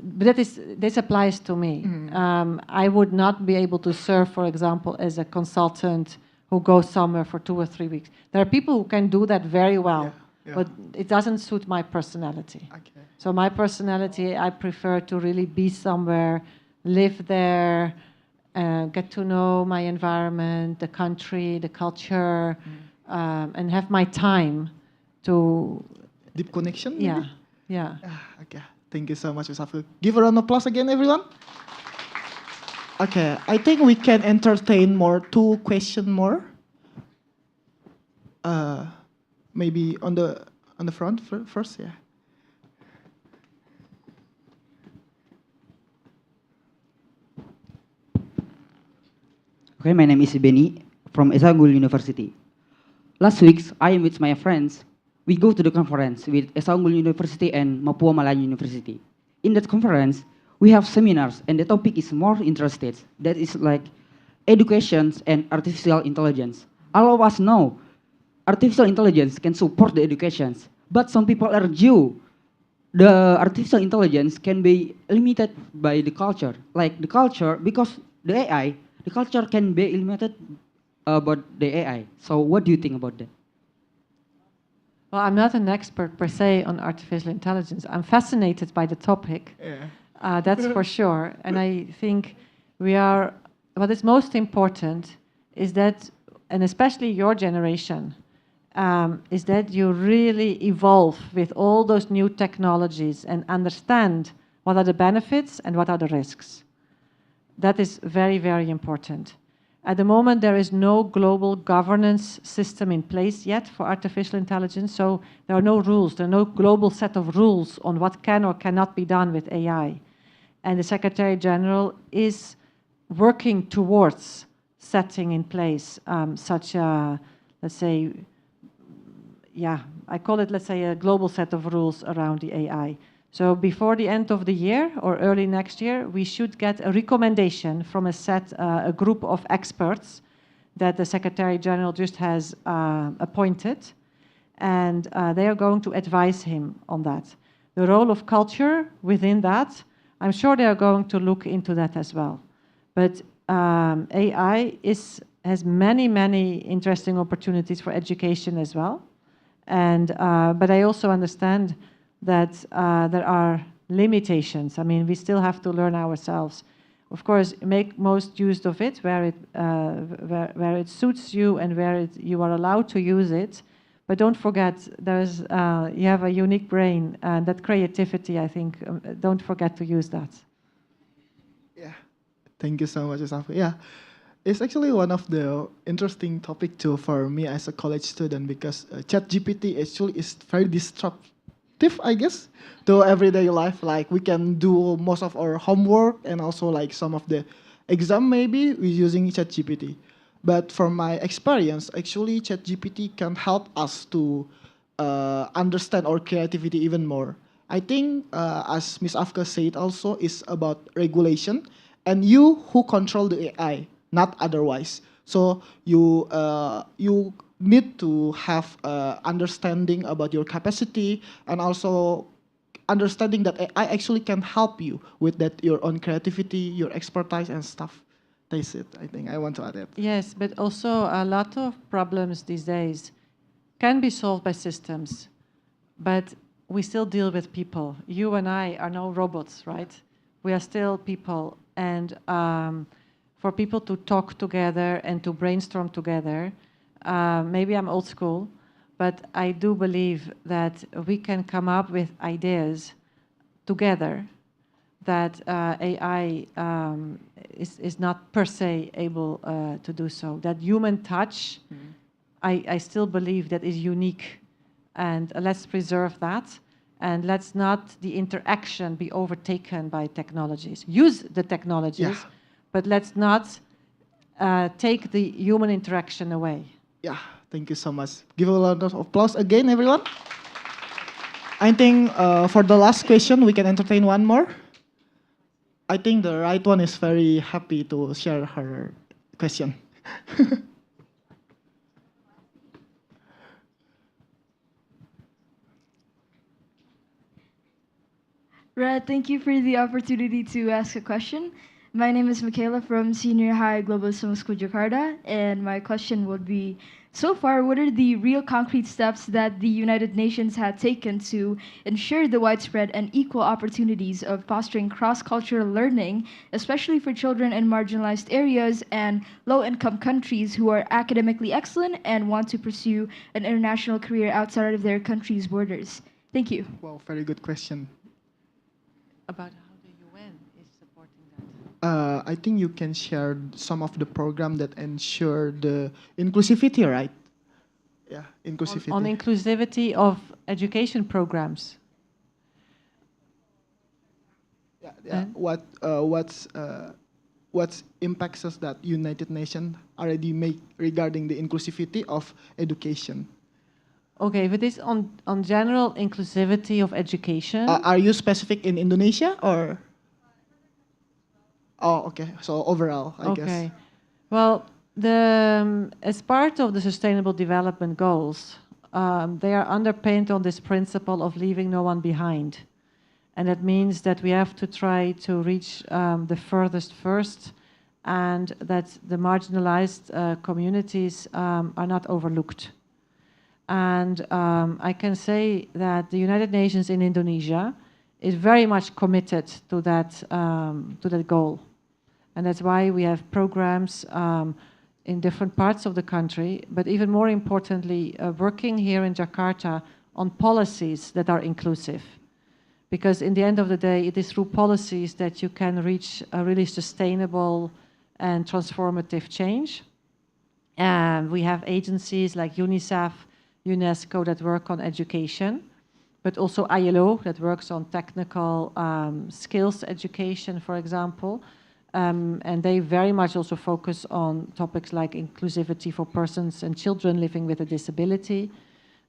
this applies to me. I would not be able to serve, for example, as a consultant who goes somewhere for 2 or 3 weeks. There are people who can do that very well, but it doesn't suit my personality. Okay. So my personality, I prefer to really be somewhere, live there, get to know my environment, the country, the culture, and have my time to... Deep connection? Maybe? Yeah, yeah. Okay, thank you so much, Ms. Afil. Give a round of applause again, everyone. Okay, I think we can entertain 2 questions more. Maybe on the front first, yeah. Okay, my name is Benny from Esa Unggul University. Last week, I am with my friends. We go to the conference with Esa Unggul University and Mapua Malaya University. In that conference, we have seminars, and the topic is more interested. That is like education and artificial intelligence. All of us know artificial intelligence can support the educations, but some people argue the artificial intelligence can be limited by the culture. Like the culture, because the AI, the culture can be limited about the AI. So what do you think about that? Well, I'm not an expert per se on artificial intelligence. I'm fascinated by the topic. Yeah. That's for sure. And I think what is most important is that, and especially your generation, is that you really evolve with all those new technologies and understand what are the benefits and what are the risks. That is very, very important. At the moment, there is no global governance system in place yet for artificial intelligence, so there are no rules. There are no global set of rules on what can or cannot be done with AI. And the Secretary General is working towards setting in place such a, let's say, I call it, let's say, a global set of rules around the AI. So before the end of the year or early next year, we should get a recommendation from a group of experts that the Secretary General just has appointed, and they are going to advise him on that. The role of culture within that, I'm sure they are going to look into that as well. But AI has many, many interesting opportunities for education as well. And but I also understand that there are limitations. I mean, we still have to learn ourselves. Of course, make most use of it where it suits you and where you are allowed to use it. But don't forget, you have a unique brain, and that creativity, I think, don't forget to use that. Yeah, thank you so much, Isafu. Yeah, it's actually one of the interesting topic too for me as a college student because ChatGPT actually is very disruptive, I guess, to everyday life. Like we can do most of our homework and also like some of the exam maybe we're using ChatGPT. But from my experience, actually ChatGPT can help us to understand our creativity even more. I think, as Miss Afka said, also is about regulation, and you who control the AI, not otherwise. So you need to have understanding about your capacity and also understanding that AI actually can help you with that your own creativity, your expertise and stuff. That's it. I think I want to add it. Yes, but also a lot of problems these days can be solved by systems, but we still deal with people. You and I are no robots, right? We are still people, and for people to talk together and to brainstorm together, maybe I'm old school, but I do believe that we can come up with ideas together that AI is not per se able to do so. That human touch, I still believe that is unique, and let's preserve that, and let's not the interaction be overtaken by technologies. Use the technologies, but let's not take the human interaction away. Yeah, thank you so much. Give a lot of applause again, everyone. I think for the last question, we can entertain one more. I think the right one is very happy to share her question. Right, thank you for the opportunity to ask a question. My name is Michaela from Senior High Global School Jakarta, and my question would be, so far, what are the real concrete steps that the United Nations had taken to ensure the widespread and equal opportunities of fostering cross-cultural learning, especially for children in marginalized areas and low-income countries who are academically excellent and want to pursue an international career outside of their country's borders? Thank you. Wow, very good question. About how the UN is supporting that? I think you can share some of the program that ensure the inclusivity, right? Yeah, inclusivity. On inclusivity of education programs. Yeah. What impacts us that United Nations already make regarding the inclusivity of education? Okay, if it is on general inclusivity of education. Are you specific in Indonesia or? Oh, okay. So overall, I guess. Okay. Well, as part of the Sustainable Development Goals, they are underpinned on this principle of leaving no one behind. And that means that we have to try to reach the furthest first, and that the marginalized communities are not overlooked. And I can say that the United Nations in Indonesia is very much committed to that goal. And that's why we have programs in different parts of the country, but even more importantly, working here in Jakarta on policies that are inclusive. Because in the end of the day, it is through policies that you can reach a really sustainable and transformative change. And we have agencies like UNICEF, UNESCO that work on education, but also ILO that works on technical skills education, for example. And they very much also focus on topics like inclusivity for persons and children living with a disability.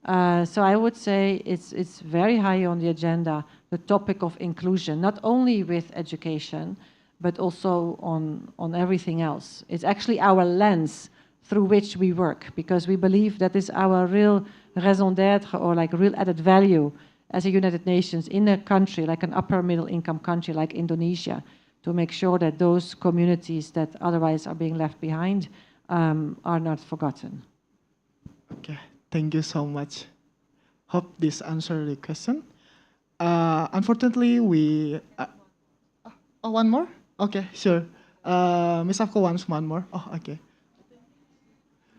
So I would say it's very high on the agenda, the topic of inclusion, not only with education, but also on everything else. It's actually our lens through which we work, because we believe that is our real raison d'être, or like real added value as a United Nations in a country, like an upper middle income country like Indonesia, to make sure that those communities that otherwise are being left behind are not forgotten. Okay, thank you so much. Hope this answered the question. Unfortunately, oh, one more? Okay, sure. Miss Afko wants one more. Oh, okay.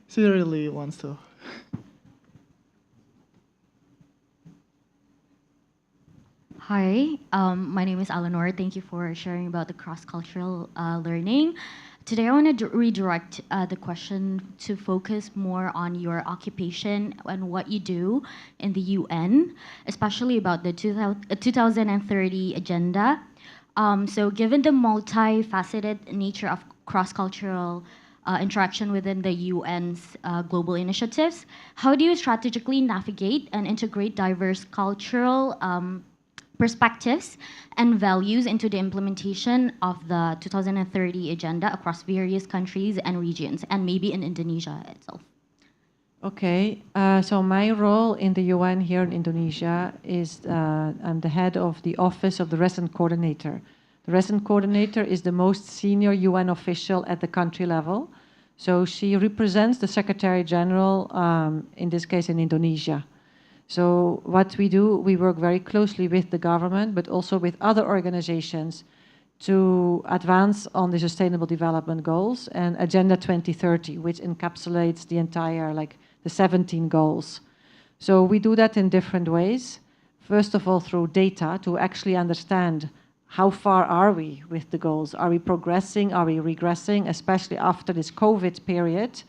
She really wants to. Hi, my name is Eleanor. Thank you for sharing about the cross-cultural learning. Today, I want to redirect the question to focus more on your occupation and what you do in the UN, especially about the 2030 agenda. So given the multifaceted nature of cross-cultural interaction within the UN's global initiatives, how do you strategically navigate and integrate diverse cultural perspectives and values into the implementation of the 2030 agenda across various countries and regions, and maybe in Indonesia itself? Okay, so my role in the UN here in Indonesia is I'm the head of the Office of the Resident Coordinator. The Resident Coordinator is the most senior UN official at the country level. So she represents the Secretary General, in this case in Indonesia. So what we do, we work very closely with the government, but also with other organizations to advance on the Sustainable Development Goals and Agenda 2030, which encapsulates the entire, like the 17 goals. So we do that in different ways. First of all, through data to actually understand how far are we with the goals? Are we progressing? Are we regressing? Especially after this COVID period,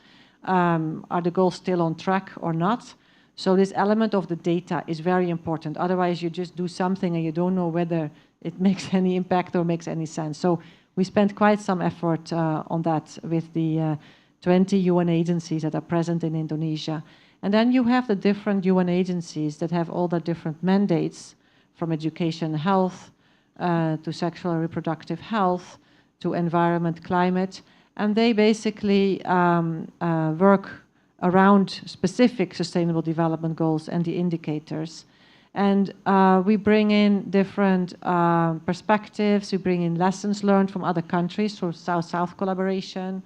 are the goals still on track or not? So this element of the data is very important. Otherwise, you just do something and you don't know whether it makes any impact or makes any sense. So we spent quite some effort on that with the 20 UN agencies that are present in Indonesia. And then you have the different UN agencies that have all the different mandates, from education, health, to sexual and reproductive health, to environment, climate. And they basically work around specific sustainable development goals and the indicators. And we bring in different perspectives, we bring in lessons learned from other countries through South-South collaboration.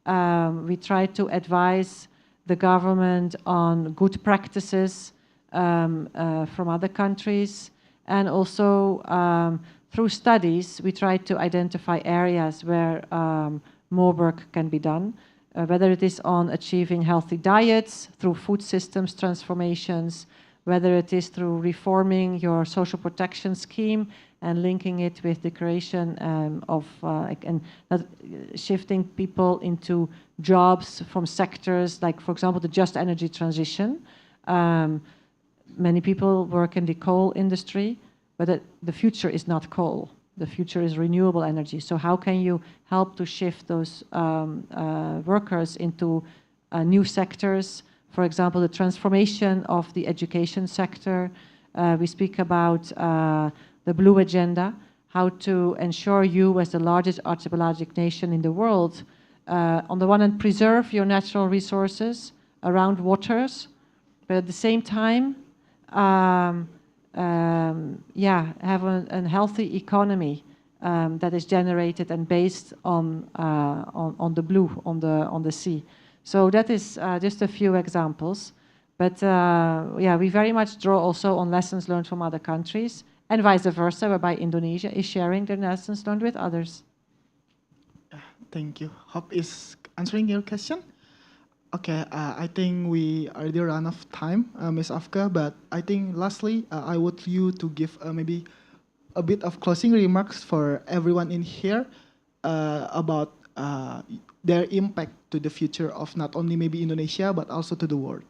We try to advise the government on good practices from other countries. And also through studies, we try to identify areas where more work can be done. Whether it is on achieving healthy diets through food systems transformations, whether it is through reforming your social protection scheme and linking it with the creation of shifting people into jobs from sectors like, for example, the just energy transition. Many people work in the coal industry, but the future is not coal. The future is renewable energy. So how can you help to shift those workers into new sectors? For example, the transformation of the education sector. We speak about the Blue Agenda, how to ensure you, as the largest archipelagic nation in the world, on the one hand, preserve your natural resources around waters, but at the same time, have a healthy economy that is generated and based on the blue, on the sea. So that is just a few examples. But we very much draw also on lessons learned from other countries, and vice versa, whereby Indonesia is sharing their lessons learned with others. Thank you. Hope is answering your question. Okay, I think we already run out of time, Ms. Afka, but I think lastly, I want you to give maybe a bit of closing remarks for everyone in here about their impact to the future of not only maybe Indonesia, but also to the world.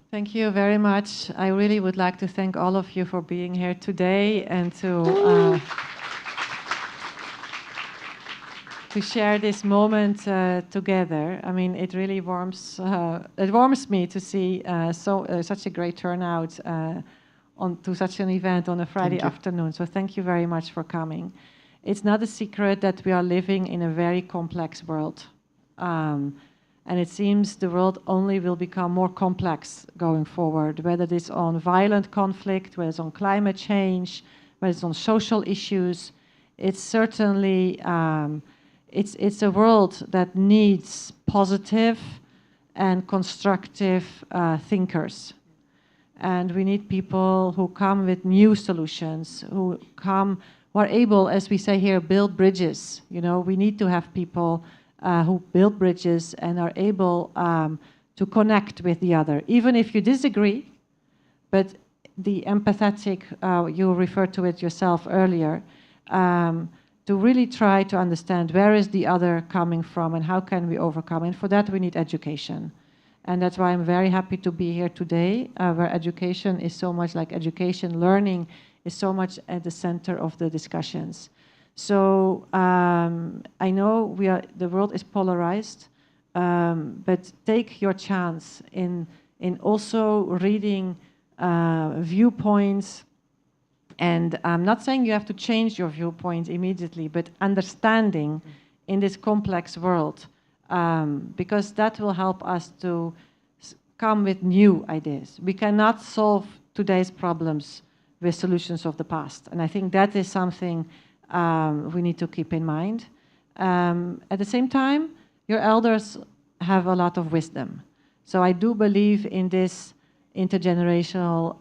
Thank you very much. I really would like to thank all of you for being here today and to share this moment together. I mean, it really warms me to see such a great turnout to such an event on a Friday afternoon. So thank you very much for coming. It's not a secret that we are living in a very complex world. And it seems the world only will become more complex going forward, whether it's on violent conflict, whether it's on climate change, whether it's on social issues. It's certainly, it's a world that needs positive and constructive thinkers. And we need people who come with new solutions, who are able, as we say here, build bridges. You know, we need to have people who build bridges and are able to connect with the other, even if you disagree. But the empathetic, you referred to it yourself earlier, to really try to understand where is the other coming from and how can we overcome. And for that, we need education. And that's why I'm very happy to be here today, where education is so much like education, learning is so much at the center of the discussions. So I know the world is polarized, but take your chance in also reading viewpoints. And I'm not saying you have to change your viewpoints immediately, but understanding in this complex world, because that will help us to come with new ideas. We cannot solve today's problems with solutions of the past. And I think that is something we need to keep in mind. At the same time, your elders have a lot of wisdom. So I do believe in this intergenerational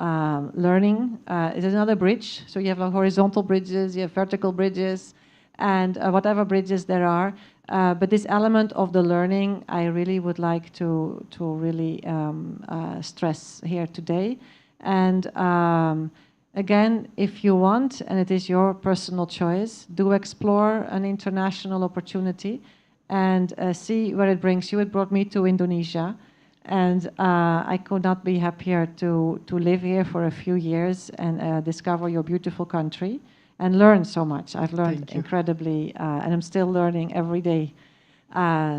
learning. It is another bridge. So you have horizontal bridges, you have vertical bridges, and whatever bridges there are. But this element of the learning, I really would like to really stress here today. And again, if you want, and it is your personal choice, do explore an international opportunity and see where it brings you. It brought me to Indonesia. And I could not be happier to live here for a few years and discover your beautiful country and learn so much. I've learned incredibly, and I'm still learning every day.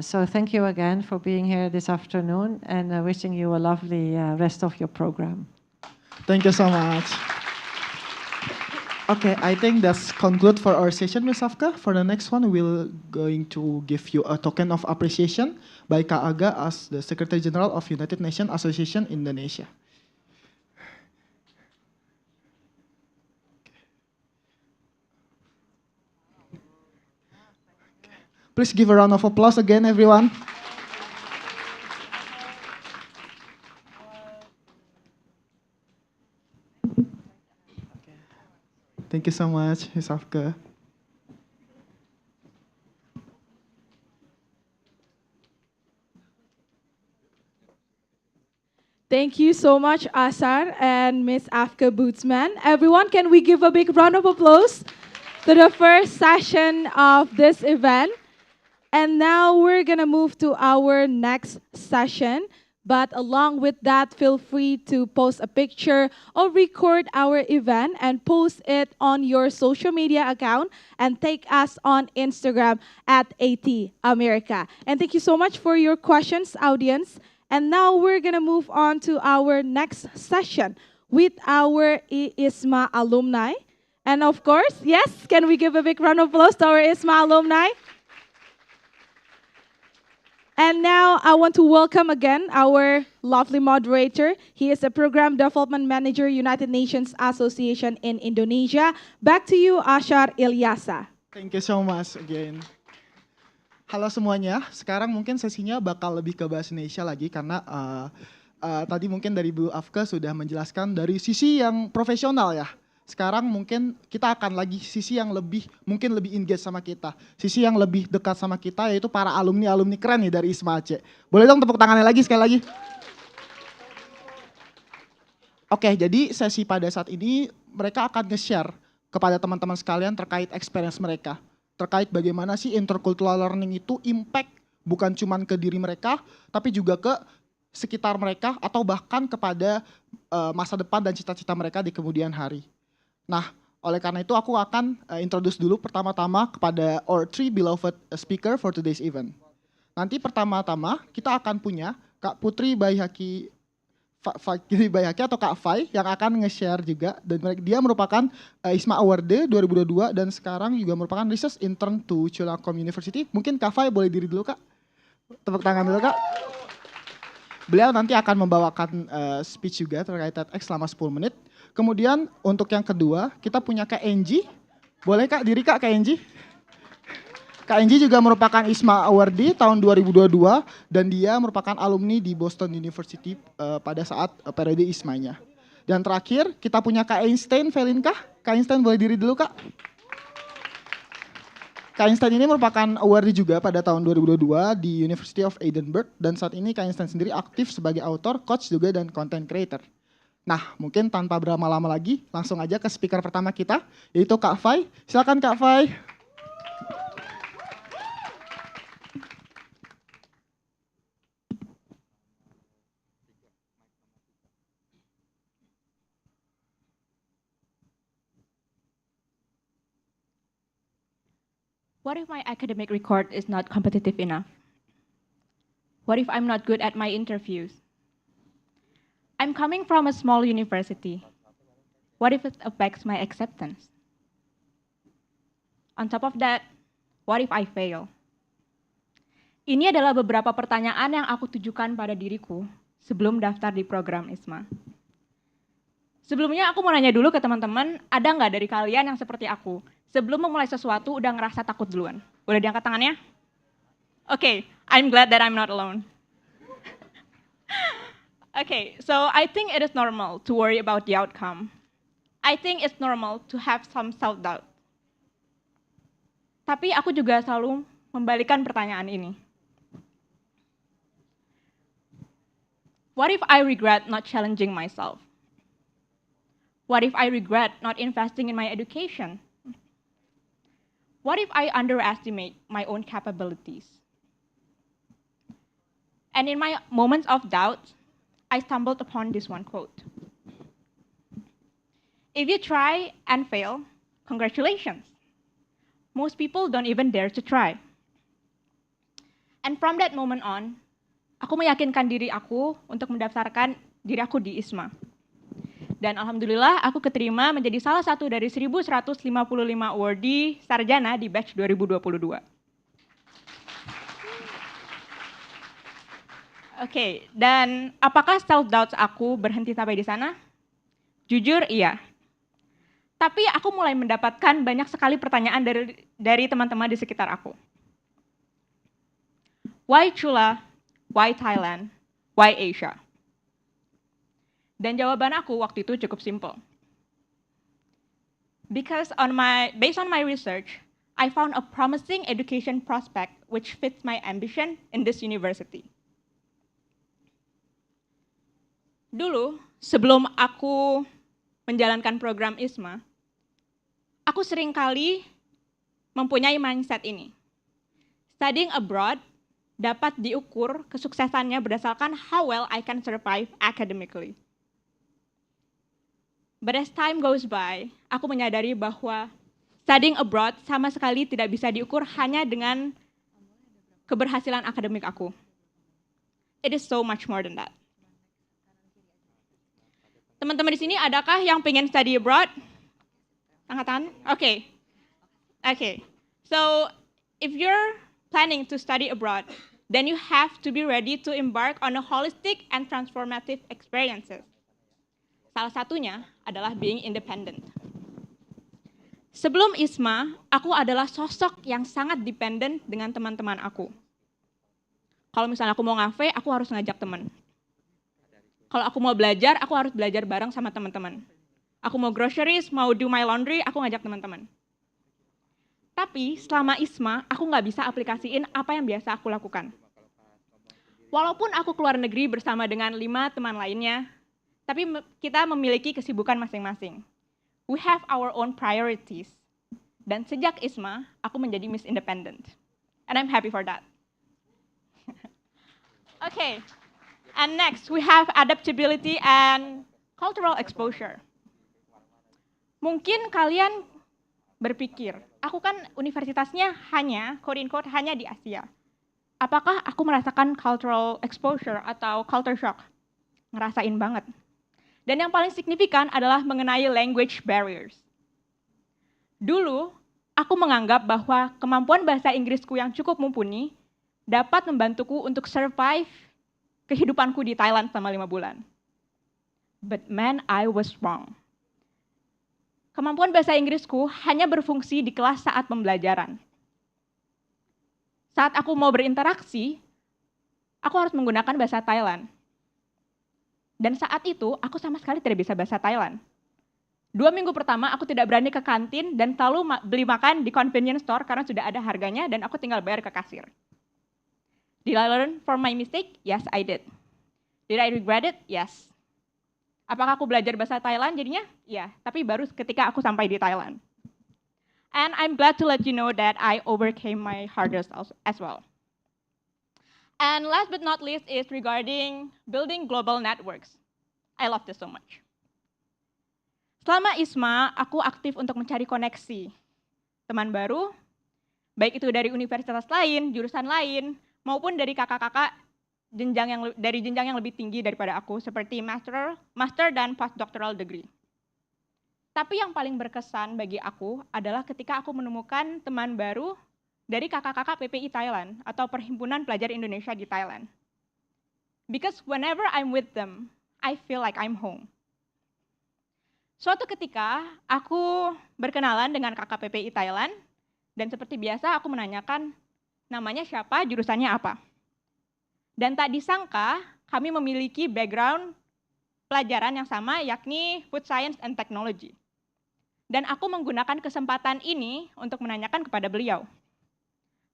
So thank you again for being here this afternoon, and wishing you a lovely rest of your program. Thank you so much. Okay, I think that's conclude for our session, Ms. Afka. For the next one, we're going to give you a token of appreciation by Kak Aga as the Secretary General of United Nations Association Indonesia. Please give a round of applause again, everyone. Thank you so much, Ms. Afka. Thank you so much, Asar and Miss Afka Bootsman. Everyone, can we give a big round of applause to the first session of this event? And now we're going to move to our next session. But along with that, feel free to post a picture or record our event and post it on your social media account and take us on Instagram at AT America. And thank you so much for your questions, audience. And now we're going to move on to our next session with our ISMA alumni. And of course, yes, can we give a big round of applause to our ISMA alumni? And now I want to welcome again our lovely moderator. He is a Program Development Manager, United Nations Association in Indonesia. Back to you, Ashar Ilyasa. Thank you so much again. Halo semuanya, sekarang mungkin sesinya bakal lebih ke bahasa Indonesia lagi karena tadi mungkin dari Bu Afka sudah menjelaskan dari sisi yang profesional ya. Sekarang mungkin kita akan lagi sisi yang mungkin lebih engage sama kita. Sisi yang lebih dekat sama kita yaitu para alumni-alumni keren nih dari ISMA Aceh. Boleh dong tepuk tangannya lagi sekali lagi. Oke, jadi sesi pada saat ini mereka akan nge-share kepada teman-teman sekalian terkait experience mereka. Terkait bagaimana sih intercultural learning itu impact bukan cuma ke diri mereka, tapi juga ke sekitar mereka atau bahkan kepada masa depan dan cita-cita mereka di kemudian hari. Nah, oleh karena itu aku akan introduce dulu pertama-tama kepada our three beloved speaker for today's event. Nanti pertama-tama kita akan punya Kak Putri Bayhaki atau Kak Fai yang akan nge-share juga. Dan dia merupakan ISMA Award 2022 dan sekarang juga merupakan research intern to Chulalongkorn University. Mungkin Kak Fai boleh diri dulu Kak. Tepuk tangan dulu Kak. Beliau nanti akan membawakan speech juga terkait TEDx selama 10 menit. Kemudian untuk yang kedua, kita punya Kak Enji. Boleh Kak, diri Kak Enji? Kak Enji juga merupakan ISMA Awardee tahun 2022 dan dia merupakan alumni di Boston University pada saat periode ISMA-nya. Dan terakhir, kita punya Kak Einstein, Velinka. Kak Einstein boleh diri dulu, Kak. Kak Einstein ini merupakan awardee juga pada tahun 2022 di University of Edinburgh. Dan saat ini Kak Einstein sendiri aktif sebagai author, coach juga, dan content creator. Nah, mungkin tanpa berlama-lama lagi, langsung aja ke speaker pertama kita, yaitu Kak Fai. Silakan Kak Fai. What if my academic record is not competitive enough? What if I'm not good at my interviews? I'm coming from a small university. What if it affects my acceptance? On top of that, what if I fail? Ini adalah beberapa pertanyaan yang aku tujukan pada diriku sebelum daftar di program ISMA. Sebelumnya aku mau nanya dulu ke teman-teman, ada nggak dari kalian yang seperti aku? Sebelum memulai sesuatu udah ngerasa takut duluan. Udah diangkat tangannya? Okay, I'm glad that I'm not alone. Okay, so I think it is normal to worry about the outcome. I think it's normal to have some self-doubt. Tapi aku juga selalu membalikan pertanyaan ini. What if I regret not challenging myself? What if I regret not investing in my education? What if I underestimate my own capabilities? And in my moments of doubt, I stumbled upon this one quote. If you try and fail, congratulations. Most people don't even dare to try. And from that moment on, aku meyakinkan diri aku untuk mendaftarkan diri aku di ISMA. Dan alhamdulillah aku keterima menjadi salah satu dari 1.155 awardee sarjana di batch 2022. Oke, dan apakah self-doubt aku berhenti sampai di sana? Jujur, iya. Tapi aku mulai mendapatkan banyak sekali pertanyaan dari teman-teman di sekitar aku. Why Chula? Why Thailand? Why Asia? Dan jawaban aku waktu itu cukup simple. Because based on my research, I found a promising education prospect which fits my ambition in this university. Dulu, sebelum aku menjalankan program ISMA, aku seringkali mempunyai mindset ini. Studying abroad dapat diukur kesuksesannya berdasarkan how well I can survive academically. But as time goes by, aku menyadari bahwa studying abroad sama sekali tidak bisa diukur hanya dengan keberhasilan akademik aku. It is so much more than that. Teman-teman di sini, adakah yang pengen study abroad? Angkat tangan? Oke. So, if you're planning to study abroad, then you have to be ready to embark on a holistic and transformative experiences. Salah satunya adalah being independent. Sebelum ISMA, aku adalah sosok yang sangat dependent dengan teman-teman aku. Kalau misalnya aku mau ngafe, aku harus ngajak teman. Kalau aku mau belajar, aku harus belajar bareng sama teman-teman. Aku mau groceries, mau do my laundry, aku ngajak teman-teman. Tapi selama ISMA, aku nggak bisa aplikasiin apa yang biasa aku lakukan. Walaupun aku keluar negeri bersama dengan 5 teman lainnya, tapi kita memiliki kesibukan masing-masing. We have our own priorities. Dan sejak ISMA, aku menjadi Miss Independent. And I'm happy for that. Okay, and next we have adaptability and cultural exposure. Mungkin kalian berpikir, aku kan universitasnya hanya, quote unquote, hanya di Asia. Apakah aku merasakan cultural exposure atau culture shock? Ngerasain banget. Dan yang paling signifikan adalah mengenai language barriers. Dulu, aku menganggap bahwa kemampuan bahasa Inggrisku yang cukup mumpuni dapat membantuku untuk survive kehidupanku di Thailand selama 5 bulan. But man, I was wrong. Kemampuan bahasa Inggrisku hanya berfungsi di kelas saat pembelajaran. Saat aku mau berinteraksi, aku harus menggunakan bahasa Thailand. Dan saat itu, aku sama sekali tidak bisa bahasa Thailand. 2 minggu pertama, aku tidak berani ke kantin dan selalu beli makan di convenience store karena sudah ada harganya dan aku tinggal bayar ke kasir. Did I learn from my mistake? Yes, I did. Did I regret it? Yes. Apakah aku belajar bahasa Thailand jadinya? Iya, tapi baru ketika aku sampai di Thailand. And I'm glad to let you know that I overcame my hardest as well. And last but not least is regarding building global networks. I love this so much. Selama ISMA, aku aktif untuk mencari koneksi. Teman baru, baik itu dari universitas lain, jurusan lain, maupun dari kakak-kakak dari jenjang yang lebih tinggi daripada aku, seperti master dan postdoctoral degree. Tapi yang paling berkesan bagi aku adalah ketika aku menemukan teman baru dari kakak-kakak PPI Thailand atau Perhimpunan Pelajar Indonesia di Thailand. Because whenever I'm with them, I feel like I'm home. Suatu ketika, aku berkenalan dengan kakak PPI Thailand, dan seperti biasa aku menanyakan namanya siapa, jurusannya apa. Dan tak disangka, kami memiliki background pelajaran yang sama, yakni Food Science and Technology. Dan aku menggunakan kesempatan ini untuk menanyakan kepada beliau,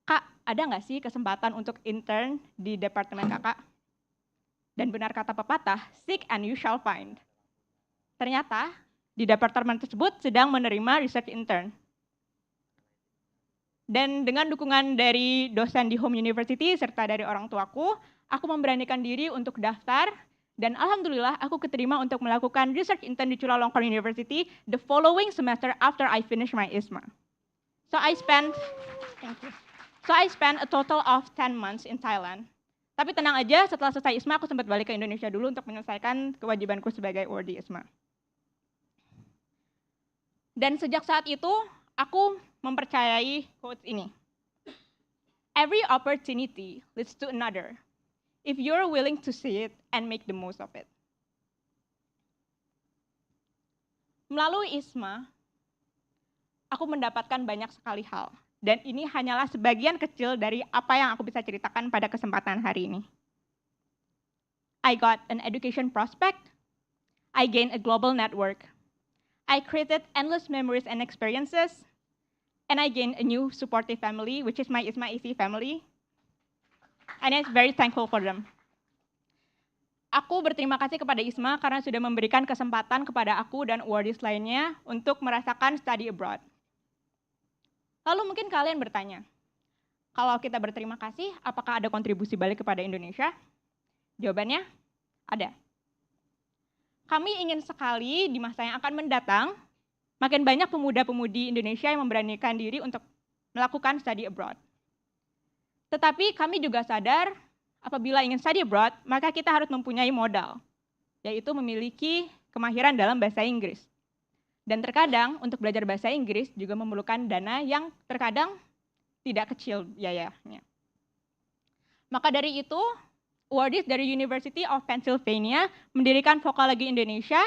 Kak, ada nggak sih kesempatan untuk intern di departemen kakak? Dan benar kata pepatah, seek and you shall find. Ternyata, di departemen tersebut sedang menerima research intern. Dan dengan dukungan dari dosen di Home University serta dari orang tuaku, aku memberanikan diri untuk daftar, dan alhamdulillah aku keterima untuk melakukan research intern di Chulalongkorn University the following semester after I finish my ISMA. So I spent a total of 10 months in Thailand. Tapi tenang aja, setelah selesai ISMA, aku sempat balik ke Indonesia dulu untuk menyelesaikan kewajibanku sebagai awardee ISMA. Dan sejak saat itu, aku mempercayai quotes ini. Every opportunity leads to another, if you're willing to see it and make the most of it. Melalui ISMA, aku mendapatkan banyak sekali hal. Dan ini hanyalah sebagian kecil dari apa yang aku bisa ceritakan pada kesempatan hari ini. I got an education prospect. I gained a global network. I created endless memories and experiences. And I gained a new supportive family, which is my ISMA EC family. And I'm very thankful for them. Aku berterima kasih kepada ISMA karena sudah memberikan kesempatan kepada aku dan awardees lainnya untuk merasakan study abroad. Lalu mungkin kalian bertanya, kalau kita berterima kasih, apakah ada kontribusi balik kepada Indonesia? Jawabannya, ada. Kami ingin sekali di masa yang akan mendatang, makin banyak pemuda-pemudi Indonesia yang memberanikan diri untuk melakukan study abroad. Tetapi kami juga sadar, apabila ingin study abroad, maka kita harus mempunyai modal, yaitu memiliki kemahiran dalam bahasa Inggris. Dan terkadang untuk belajar bahasa Inggris juga memerlukan dana yang terkadang tidak kecil biayanya. Maka dari itu, awardees dari University of Pennsylvania mendirikan Vokalogi Indonesia,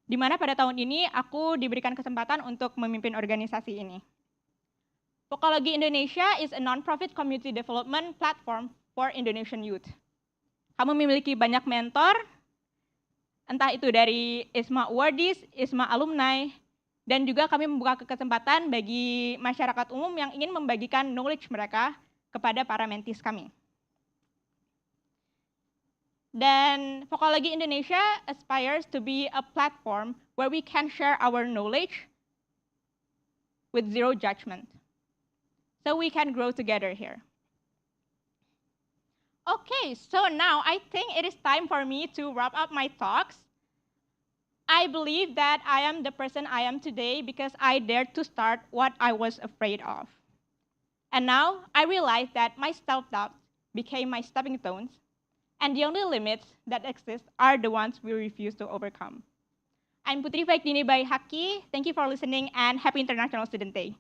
di mana pada tahun ini aku diberikan kesempatan untuk memimpin organisasi ini. Vokalogi Indonesia is a non-profit community development platform for Indonesian youth. Kamu memiliki banyak mentor, entah itu dari ISMA awardees, ISMA alumni, dan juga kami membuka kesempatan bagi masyarakat umum yang ingin membagikan knowledge mereka kepada para mentees kami. Dan Vokalogi Indonesia aspires to be a platform where we can share our knowledge with zero judgment. So we can grow together here. Okay, so now I think it is time for me to wrap up my talks. I believe that I am the person I am today because I dared to start what I was afraid of. And now I realize that my self-doubt became my stepping stones, and the only limits that exist are the ones we refuse to overcome. I'm Putri Vaikdini by Haki. Thank you for listening and happy International Student Day.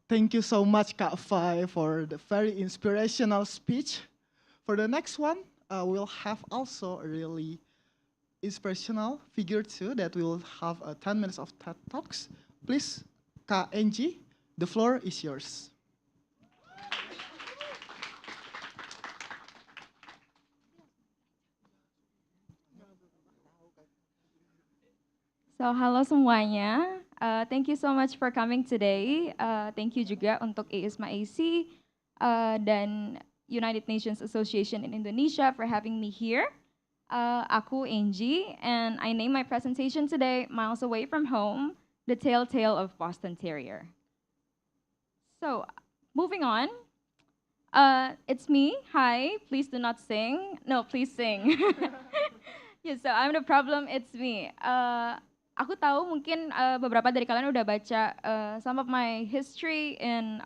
Thank you so much, Kak Fai, for the very inspirational speech. For the next one, we'll have also a really inspirational figure too that will have 10 minutes of TED Talks. Please, Kak Angie, the floor is yours. So, halo semuanya. Thank you so much for coming today. Thank you juga untuk IISMA AC dan United Nations Association in Indonesia for having me here. Aku Angie, and I name my presentation today Miles Away from Home, The Telltale of Boston Terrier. So, moving on. It's me. Hi, please do not sing. No, please sing. Yeah, so I'm the problem, it's me. Aku tahu mungkin beberapa dari kalian udah baca some of my history in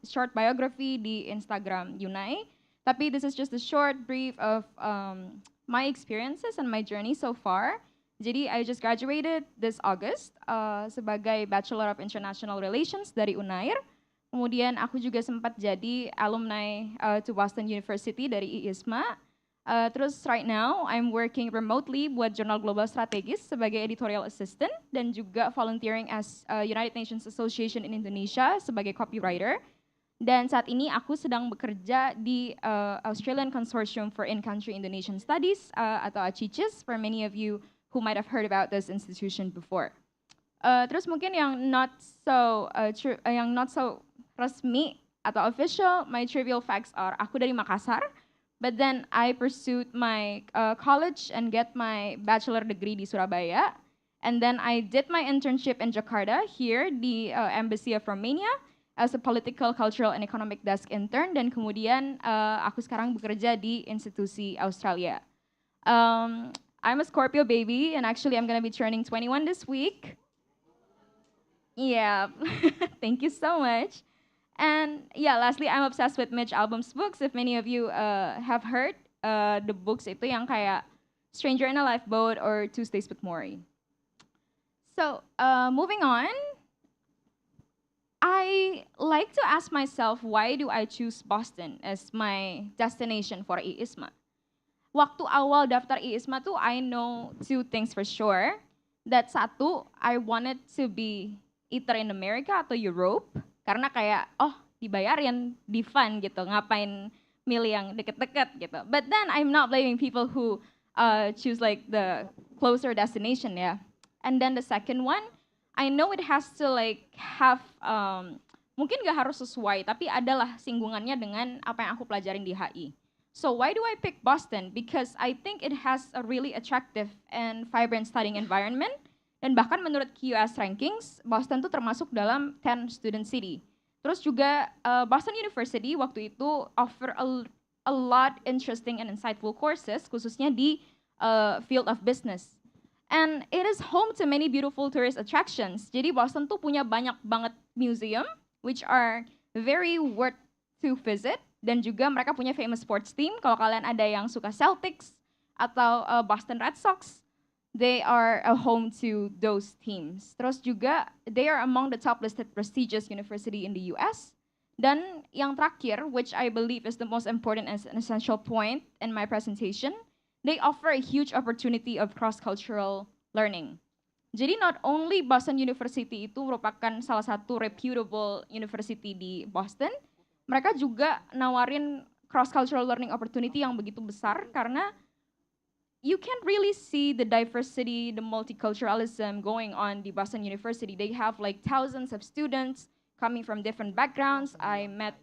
short biography di Instagram Unai. Tapi this is just a short brief of my experiences and my journey so far. Jadi I just graduated this August sebagai Bachelor of International Relations dari UNAIR. Kemudian aku juga sempat jadi alumni to Boston University dari IISMA. Terus right now I'm working remotely buat Jurnal Global Strategis sebagai editorial assistant dan juga volunteering as United Nations Association in Indonesia sebagai copywriter. Dan saat ini aku sedang bekerja di Australian Consortium for In-Country Indonesian Studies atau ACICIS for many of you who might have heard about this institution before. Terus mungkin yang not so resmi atau official, my trivial facts are aku dari Makassar. But then I pursued my college and get my bachelor degree di Surabaya. And then I did my internship in Jakarta here di Embassy of Romania as a political, cultural, and economic desk intern. Dan kemudian aku sekarang bekerja di institusi Australia. I'm a Scorpio baby and actually I'm gonna be turning 21 this week. Yeah, thank you so much. And yeah, lastly, I'm obsessed with Mitch Albom's books. If many of you have heard the books itu yang kayak Stranger in a Lifeboat or Tuesdays with Morrie. So moving on, I like to ask myself, why do I choose Boston as my destination for IISMA? Waktu awal daftar IISMA tuh, I know two things for sure. That satu, I wanted to be either in America atau Europe. Karena kayak, oh dibayarin, di fun gitu, ngapain milih yang deket-deket gitu. But then I'm not blaming people who choose like the closer destination ya. And then the second one, I know it has to like have, mungkin gak harus sesuai, tapi adalah singgungannya dengan apa yang aku pelajarin di HI. So why do I pick Boston? Because I think it has a really attractive and vibrant studying environment. Dan bahkan menurut QS Rankings, Boston tuh termasuk dalam 10 student city. Terus juga Boston University waktu itu offer a lot interesting and insightful courses, khususnya di field of business. And it is home to many beautiful tourist attractions. Jadi Boston tuh punya banyak banget museum, which are very worth to visit. Dan juga mereka punya famous sports team. Kalau kalian ada yang suka Celtics atau Boston Red Sox, they are a home to those teams. Terus juga, they are among the top listed prestigious university in the US. Dan yang terakhir, which I believe is the most important and an essential point in my presentation, they offer a huge opportunity of cross-cultural learning. Jadi not only Boston University itu merupakan salah satu reputable university di Boston, mereka juga nawarin cross-cultural learning opportunity yang begitu besar karena you can really see the diversity, the multiculturalism going on di Boston University. They have like thousands of students coming from different backgrounds. I met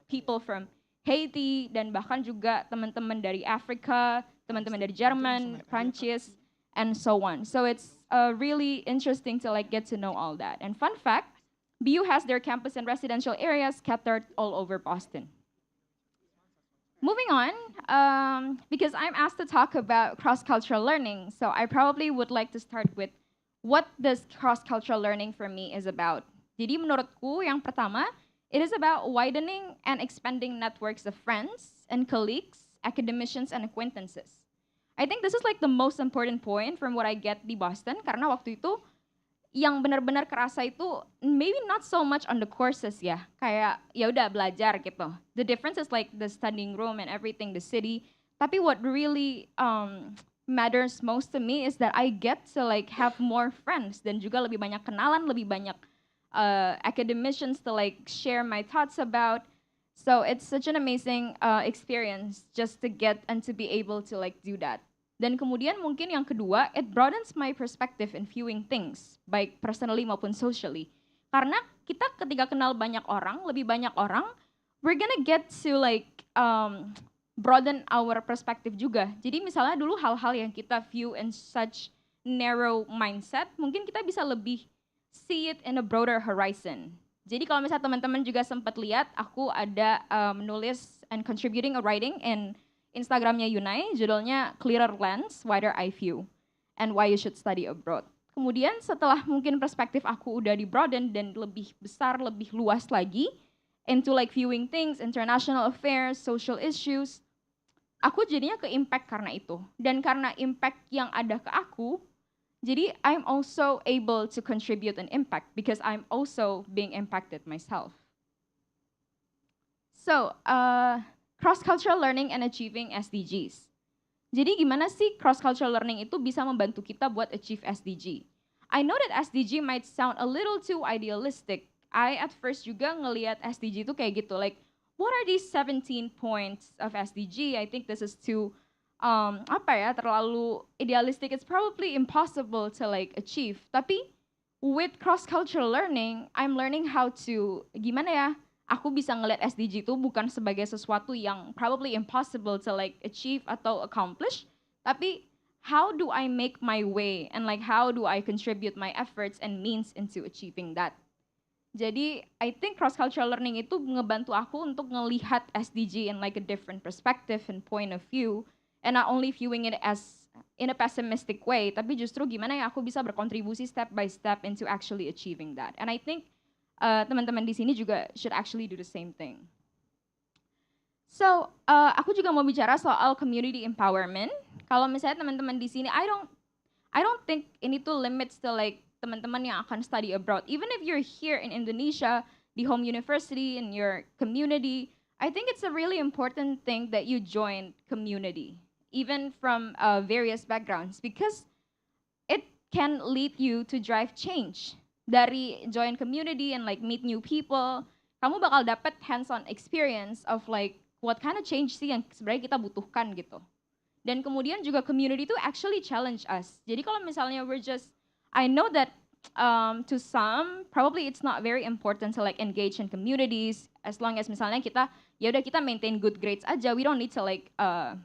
people from Haiti dan bahkan juga teman-teman dari Afrika, teman-teman dari Jerman, Prancis, and so on. So it's really interesting to like get to know all that. And fun fact, BU has their campus and residential areas scattered all over Boston. Moving on, because I'm asked to talk about cross-cultural learning, so I probably would like to start with what this cross-cultural learning for me is about. Jadi menurutku yang pertama, it is about widening and expanding networks of friends and colleagues, academicians, and acquaintances. I think this is like the most important point from what I get di Boston, karena waktu itu yang benar-benar kerasa itu maybe not so much on the courses ya, kayak ya udah belajar gitu. The difference is like the studying room and everything, the city. Tapi what really matters most to me is that I get to like have more friends dan juga lebih banyak kenalan, lebih banyak academicians to like share my thoughts about. So it's such an amazing experience just to get and to be able to like do that. Dan kemudian mungkin yang kedua, it broadens my perspective in viewing things, baik personally maupun socially. Karena kita ketika kenal banyak orang, lebih banyak orang, we're gonna get to like broaden our perspective juga. Jadi misalnya dulu hal-hal yang kita view in such narrow mindset, mungkin kita bisa lebih see it in a broader horizon. Jadi kalau misalnya teman-teman juga sempat lihat, aku ada menulis and contributing a writing in Instagramnya Unai, judulnya Clearer Lens, Wider Eye View, and Why You Should Study Abroad. Kemudian setelah mungkin perspektif aku udah di broaden dan lebih besar, lebih luas lagi, into like viewing things, international affairs, social issues, aku jadinya ke impact karena itu. Dan karena impact yang ada ke aku, jadi I'm also able to contribute an impact because I'm also being impacted myself. So, cross-cultural learning and achieving SDGs. Jadi gimana sih cross-cultural learning itu bisa membantu kita buat achieve SDG? I know that SDG might sound a little too idealistic. I at first juga ngelihat SDG itu kayak gitu, like, what are these 17 points of SDG? I think this is too, terlalu idealistic. It's probably impossible to like achieve. Tapi with cross-cultural learning, I'm learning how to, gimana ya, aku bisa ngeliat SDG itu bukan sebagai sesuatu yang probably impossible to like achieve atau accomplish, tapi how do I make my way and like how do I contribute my efforts and means into achieving that. Jadi I think cross-cultural learning itu ngebantu aku untuk ngelihat SDG in like a different perspective and point of view, and not only viewing it as in a pessimistic way, tapi justru gimana ya aku bisa berkontribusi step by step into actually achieving that. And I think teman-teman di sini juga should actually do the same thing. So, aku juga mau bicara soal community empowerment. Kalau misalnya teman-teman di sini, I don't think ini tuh limits to like teman-teman yang akan study abroad. Even if you're here in Indonesia, di home university, in your community, I think it's a really important thing that you join community, even from various backgrounds, because it can lead you to drive change. Dari join community and like meet new people, kamu bakal dapat hands-on experience of like what kind of change sih yang sebenarnya kita butuhkan gitu. Dan kemudian juga community itu actually challenge us. Jadi kalau misalnya I know that to some probably it's not very important to like engage in communities as long as misalnya kita ya udah kita maintain good grades aja. We don't need to like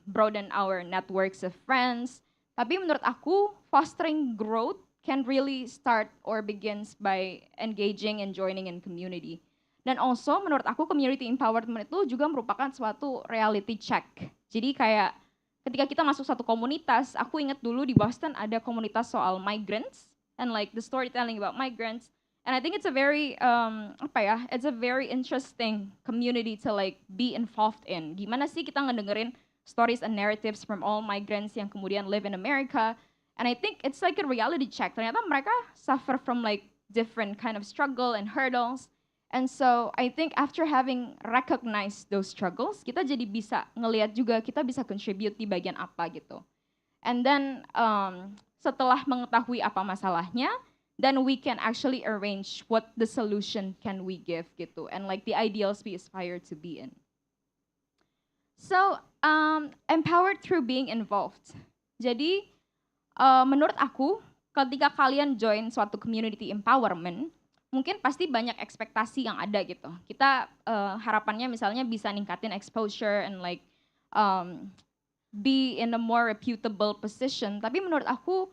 broaden our networks of friends. Tapi menurut aku fostering growth can really start or begins by engaging and joining in community. Dan also menurut aku community empowerment itu juga merupakan suatu reality check. Jadi kayak ketika kita masuk satu komunitas, aku ingat dulu di Boston ada komunitas soal migrants and like the storytelling about migrants. And I think it's a very it's a very interesting community to like be involved in. Gimana sih kita ngedengerin stories and narratives from all migrants yang kemudian live in America. And I think it's like a reality check. Ternyata mereka suffer from like different kind of struggle and hurdles. And so I think after having recognized those struggles, kita jadi bisa ngelihat juga kita bisa contribute di bagian apa gitu. And then setelah mengetahui apa masalahnya, then we can actually arrange what the solution can we give gitu. And like the ideals we aspire to be in. So empowered through being involved. Jadi menurut aku, ketika kalian join suatu community empowerment, mungkin pasti banyak ekspektasi yang ada gitu. Kita harapannya misalnya bisa ningkatin exposure and like be in a more reputable position. Tapi menurut aku,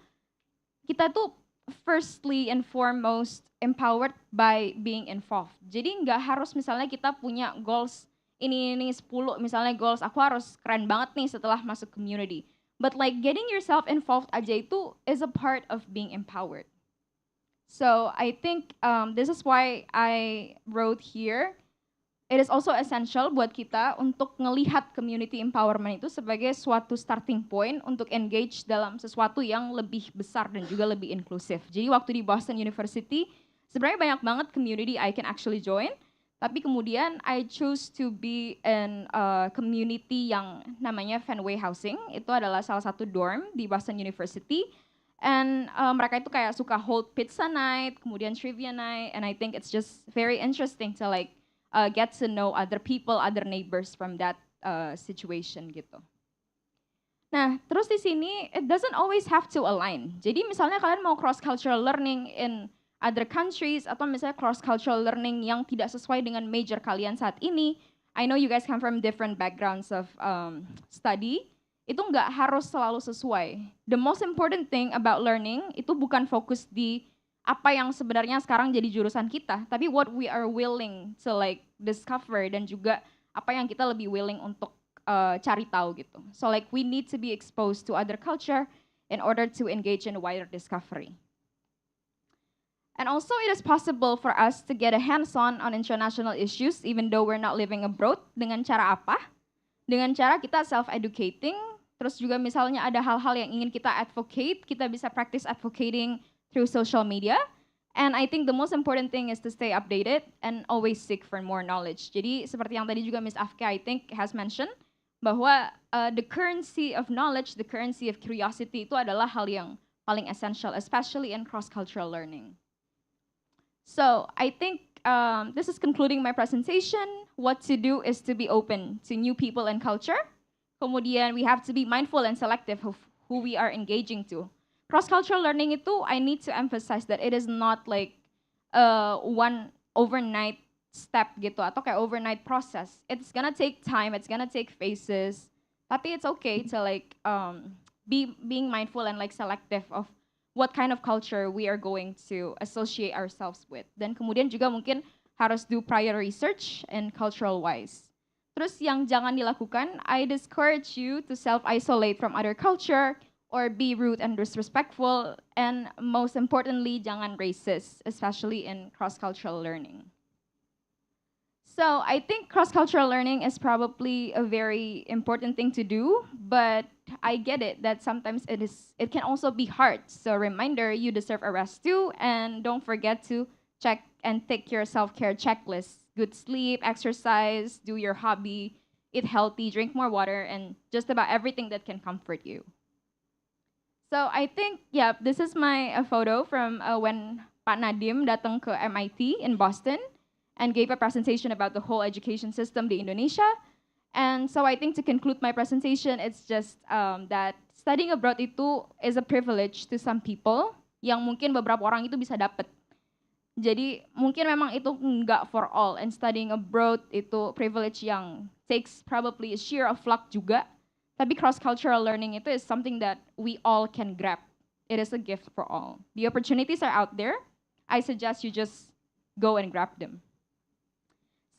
kita tuh firstly and foremost empowered by being involved. Jadi nggak harus misalnya kita punya goals ini 10 misalnya goals, aku harus keren banget nih setelah masuk community. But like getting yourself involved aja itu is a part of being empowered. So I think this is why I wrote here, it is also essential buat kita untuk ngelihat community empowerment itu sebagai suatu starting point untuk engage dalam sesuatu yang lebih besar dan juga lebih inklusif. Jadi waktu di Boston University, sebenarnya banyak banget community I can actually join, Tapi kemudian I choose to be in a community yang namanya Fenway Housing. Itu adalah salah satu dorm di Boston University. And mereka itu kayak suka hold pizza night, kemudian trivia night, and I think it's just very interesting to like get to know other people, other neighbors from that situation gitu. Nah, terus di sini it doesn't always have to align. Jadi misalnya kalian mau cross cultural learning in other countries atau misalnya cross cultural learning yang tidak sesuai dengan major kalian saat ini. I know you guys come from different backgrounds of study. Itu nggak harus selalu sesuai. The most important thing about learning itu bukan fokus di apa yang sebenarnya sekarang jadi jurusan kita, tapi what we are willing to like discover dan juga apa yang kita lebih willing untuk cari tahu gitu. So like we need to be exposed to other culture in order to engage in wider discovery. And also it is possible for us to get a hands-on on international issues even though we're not living abroad. Dengan cara apa? Dengan cara kita self-educating, terus juga misalnya ada hal-hal yang ingin kita advocate, kita bisa practice advocating through social media. And I think the most important thing is to stay updated and always seek for more knowledge. Jadi seperti yang tadi juga Miss Afka I think has mentioned, bahwa the currency of knowledge, the currency of curiosity itu adalah hal yang paling essential, especially in cross-cultural learning. So I think this is concluding my presentation. What to do is to be open to new people and culture. Kemudian we have to be mindful and selective of who we are engaging to. Cross-cultural learning itu, I need to emphasize that it is not like one overnight step gitu, atau kayak overnight process. It's gonna take time, it's gonna take phases. Tapi it's okay to like being mindful and like selective of what kind of culture we are going to associate ourselves with. Dan kemudian juga mungkin harus do prior research and cultural wise. Terus yang jangan dilakukan, I discourage you to self-isolate from other culture or be rude and disrespectful, and most importantly, jangan racist, especially in cross-cultural learning. So I think cross-cultural learning is probably a very important thing to do, but I get it that sometimes it can also be hard. So reminder, you deserve a rest too, and don't forget to check and take your self-care checklist. Good sleep, exercise, do your hobby, eat healthy, drink more water, and just about everything that can comfort you. So I think, yeah, this is my photo from when Pak Nadiem datang ke MIT in Boston and gave a presentation about the whole education system di Indonesia. And so I think to conclude my presentation, it's just that studying abroad itu is a privilege to some people yang mungkin beberapa orang itu bisa dapat. Jadi mungkin memang itu enggak for all, and studying abroad itu privilege yang takes probably a sheer of luck juga. Tapi cross-cultural learning itu is something that we all can grab. It is a gift for all. The opportunities are out there. I suggest you just go and grab them.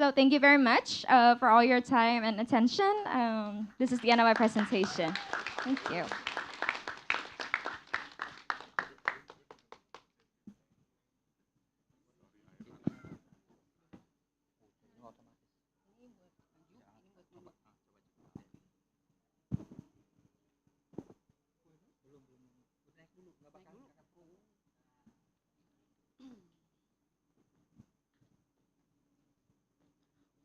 So thank you very much for all your time and attention. This is the end of my presentation. Thank you.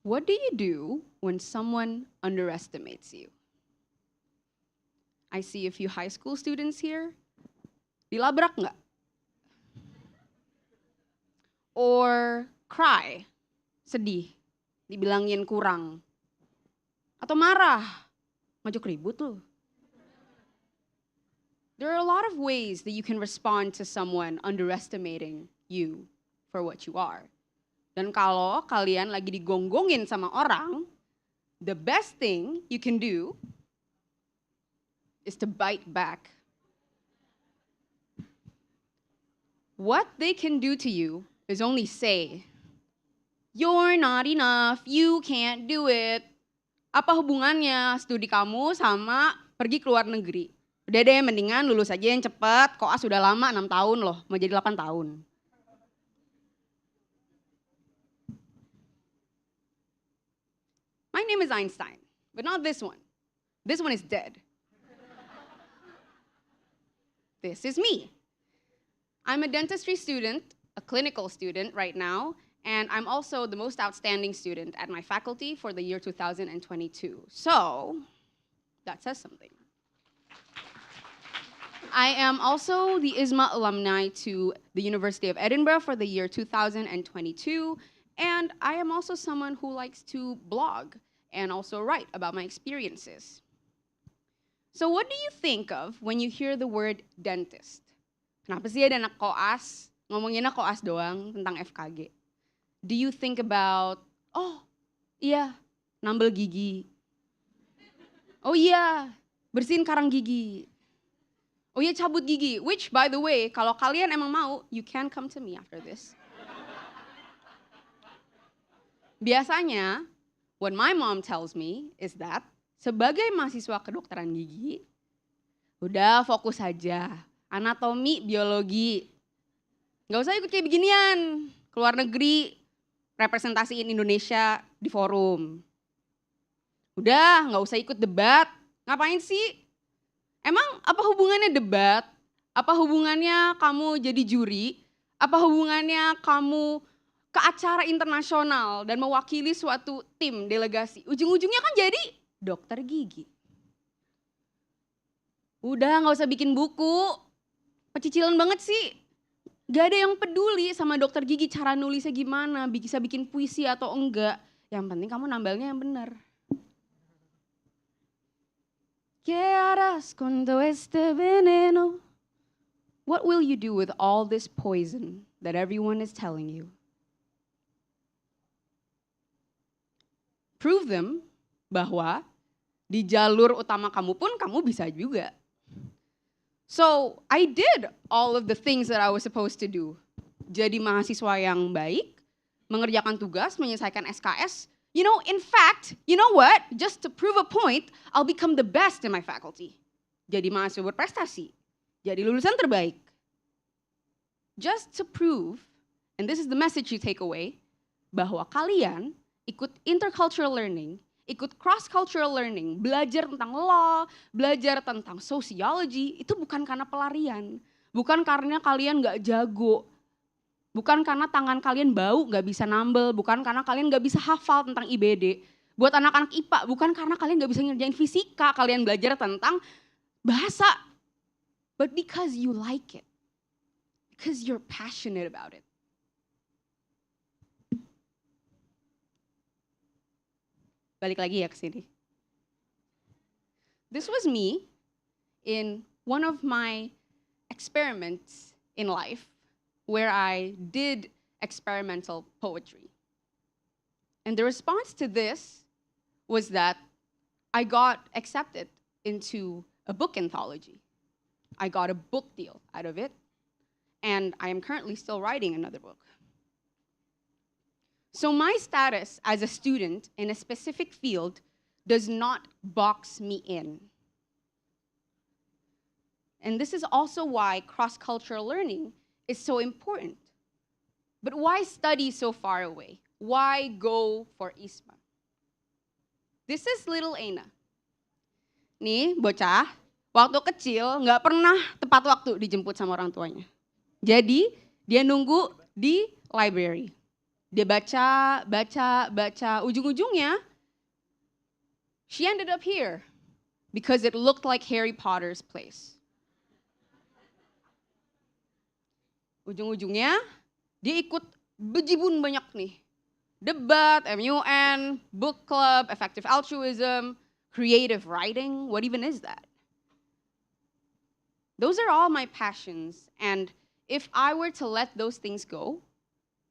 What do you do when someone underestimates you? I see a few high school students here. Dilabrak nggak? Or cry, sedih, dibilangin kurang. Atau marah, ngajak ribut loh. There are a lot of ways that you can respond to someone underestimating you for what you are. Dan kalau kalian lagi digonggongin sama orang, the best thing you can do is to bite back. What they can do to you is only say, "You're not enough, you can't do it." Apa hubungannya studi kamu sama pergi ke luar negeri? Udah deh, mendingan lulus aja yang cepet, koas sudah lama 6 tahun loh, mau jadi 8 tahun. My name is Einstein, but not this one. This one is dead. This is me. I'm a dentistry student, a clinical student right now, And I'm also the most outstanding student at my faculty for the year 2022. So, that says something. I am also the ISMA alumni to the University of Edinburgh for the year 2022. And I am also someone who likes to blog and also write about my experiences. So what do you think of when you hear the word dentist? Kenapa sih ada anak koas, ngomonginnya koas doang tentang FKG? Do you think about, oh iya, nambel gigi. Oh iya, bersihin karang gigi. Oh iya, cabut gigi. Which, by the way, kalau kalian emang mau, you can come to me after this. Biasanya, what my mom tells me is that sebagai mahasiswa kedokteran gigi, udah fokus aja. Anatomi, biologi. Nggak usah ikut kayak beginian. Keluar negeri, representasiin Indonesia di forum. Udah, nggak usah ikut debat. Ngapain sih? Emang apa hubungannya debat? Apa hubungannya kamu jadi juri? Apa hubungannya kamu ke acara internasional dan mewakili suatu tim delegasi? Ujung-ujungnya kan jadi dokter gigi. Udah, nggak usah bikin buku. Pecicilan banget sih. Gak ada yang peduli sama dokter gigi cara nulisnya gimana, bisa bikin puisi atau enggak. Yang penting kamu nambelnya yang benar. ¿Qué harás con todo este veneno? What will you do with all this poison that everyone is telling you? Prove them bahwa di jalur utama kamu pun kamu bisa juga. So, I did all of the things that I was supposed to do. Jadi mahasiswa yang baik, mengerjakan tugas, menyelesaikan SKS. You know, in fact, you know what? Just to prove a point, I'll become the best in my faculty. Jadi mahasiswa berprestasi. Jadi lulusan terbaik. Just to prove, and this is the message you take away, bahwa kalian ikut intercultural learning, ikut cross-cultural learning, belajar tentang law, belajar tentang sociology, itu bukan karena pelarian. Bukan karena kalian gak jago. Bukan karena tangan kalian bau gak bisa nambel. Bukan karena kalian gak bisa hafal tentang IBD. Buat anak-anak IPA, bukan karena kalian gak bisa ngerjain fisika, kalian belajar tentang bahasa. But because you like it. Because you're passionate about it. Balik lagi ya ke sini. This was me in one of my experiments in life where I did experimental poetry. And the response to this was that I got accepted into a book anthology. I got a book deal out of it, and I am currently still writing another book. So my status as a student in a specific field does not box me in. And this is also why cross-cultural learning is so important. But why study so far away? Why go for ISMA? This is little Aina. Nih, bocah, waktu kecil nggak pernah tepat waktu dijemput sama orang tuanya. Jadi, dia nunggu di library. Dia baca, ujung-ujungnya, she ended up here because it looked like Harry Potter's place. Ujung-ujungnya, dia ikut bejibun banyak nih. Debat, MUN, book club, effective altruism, creative writing, what even is that? Those are all my passions, and if I were to let those things go,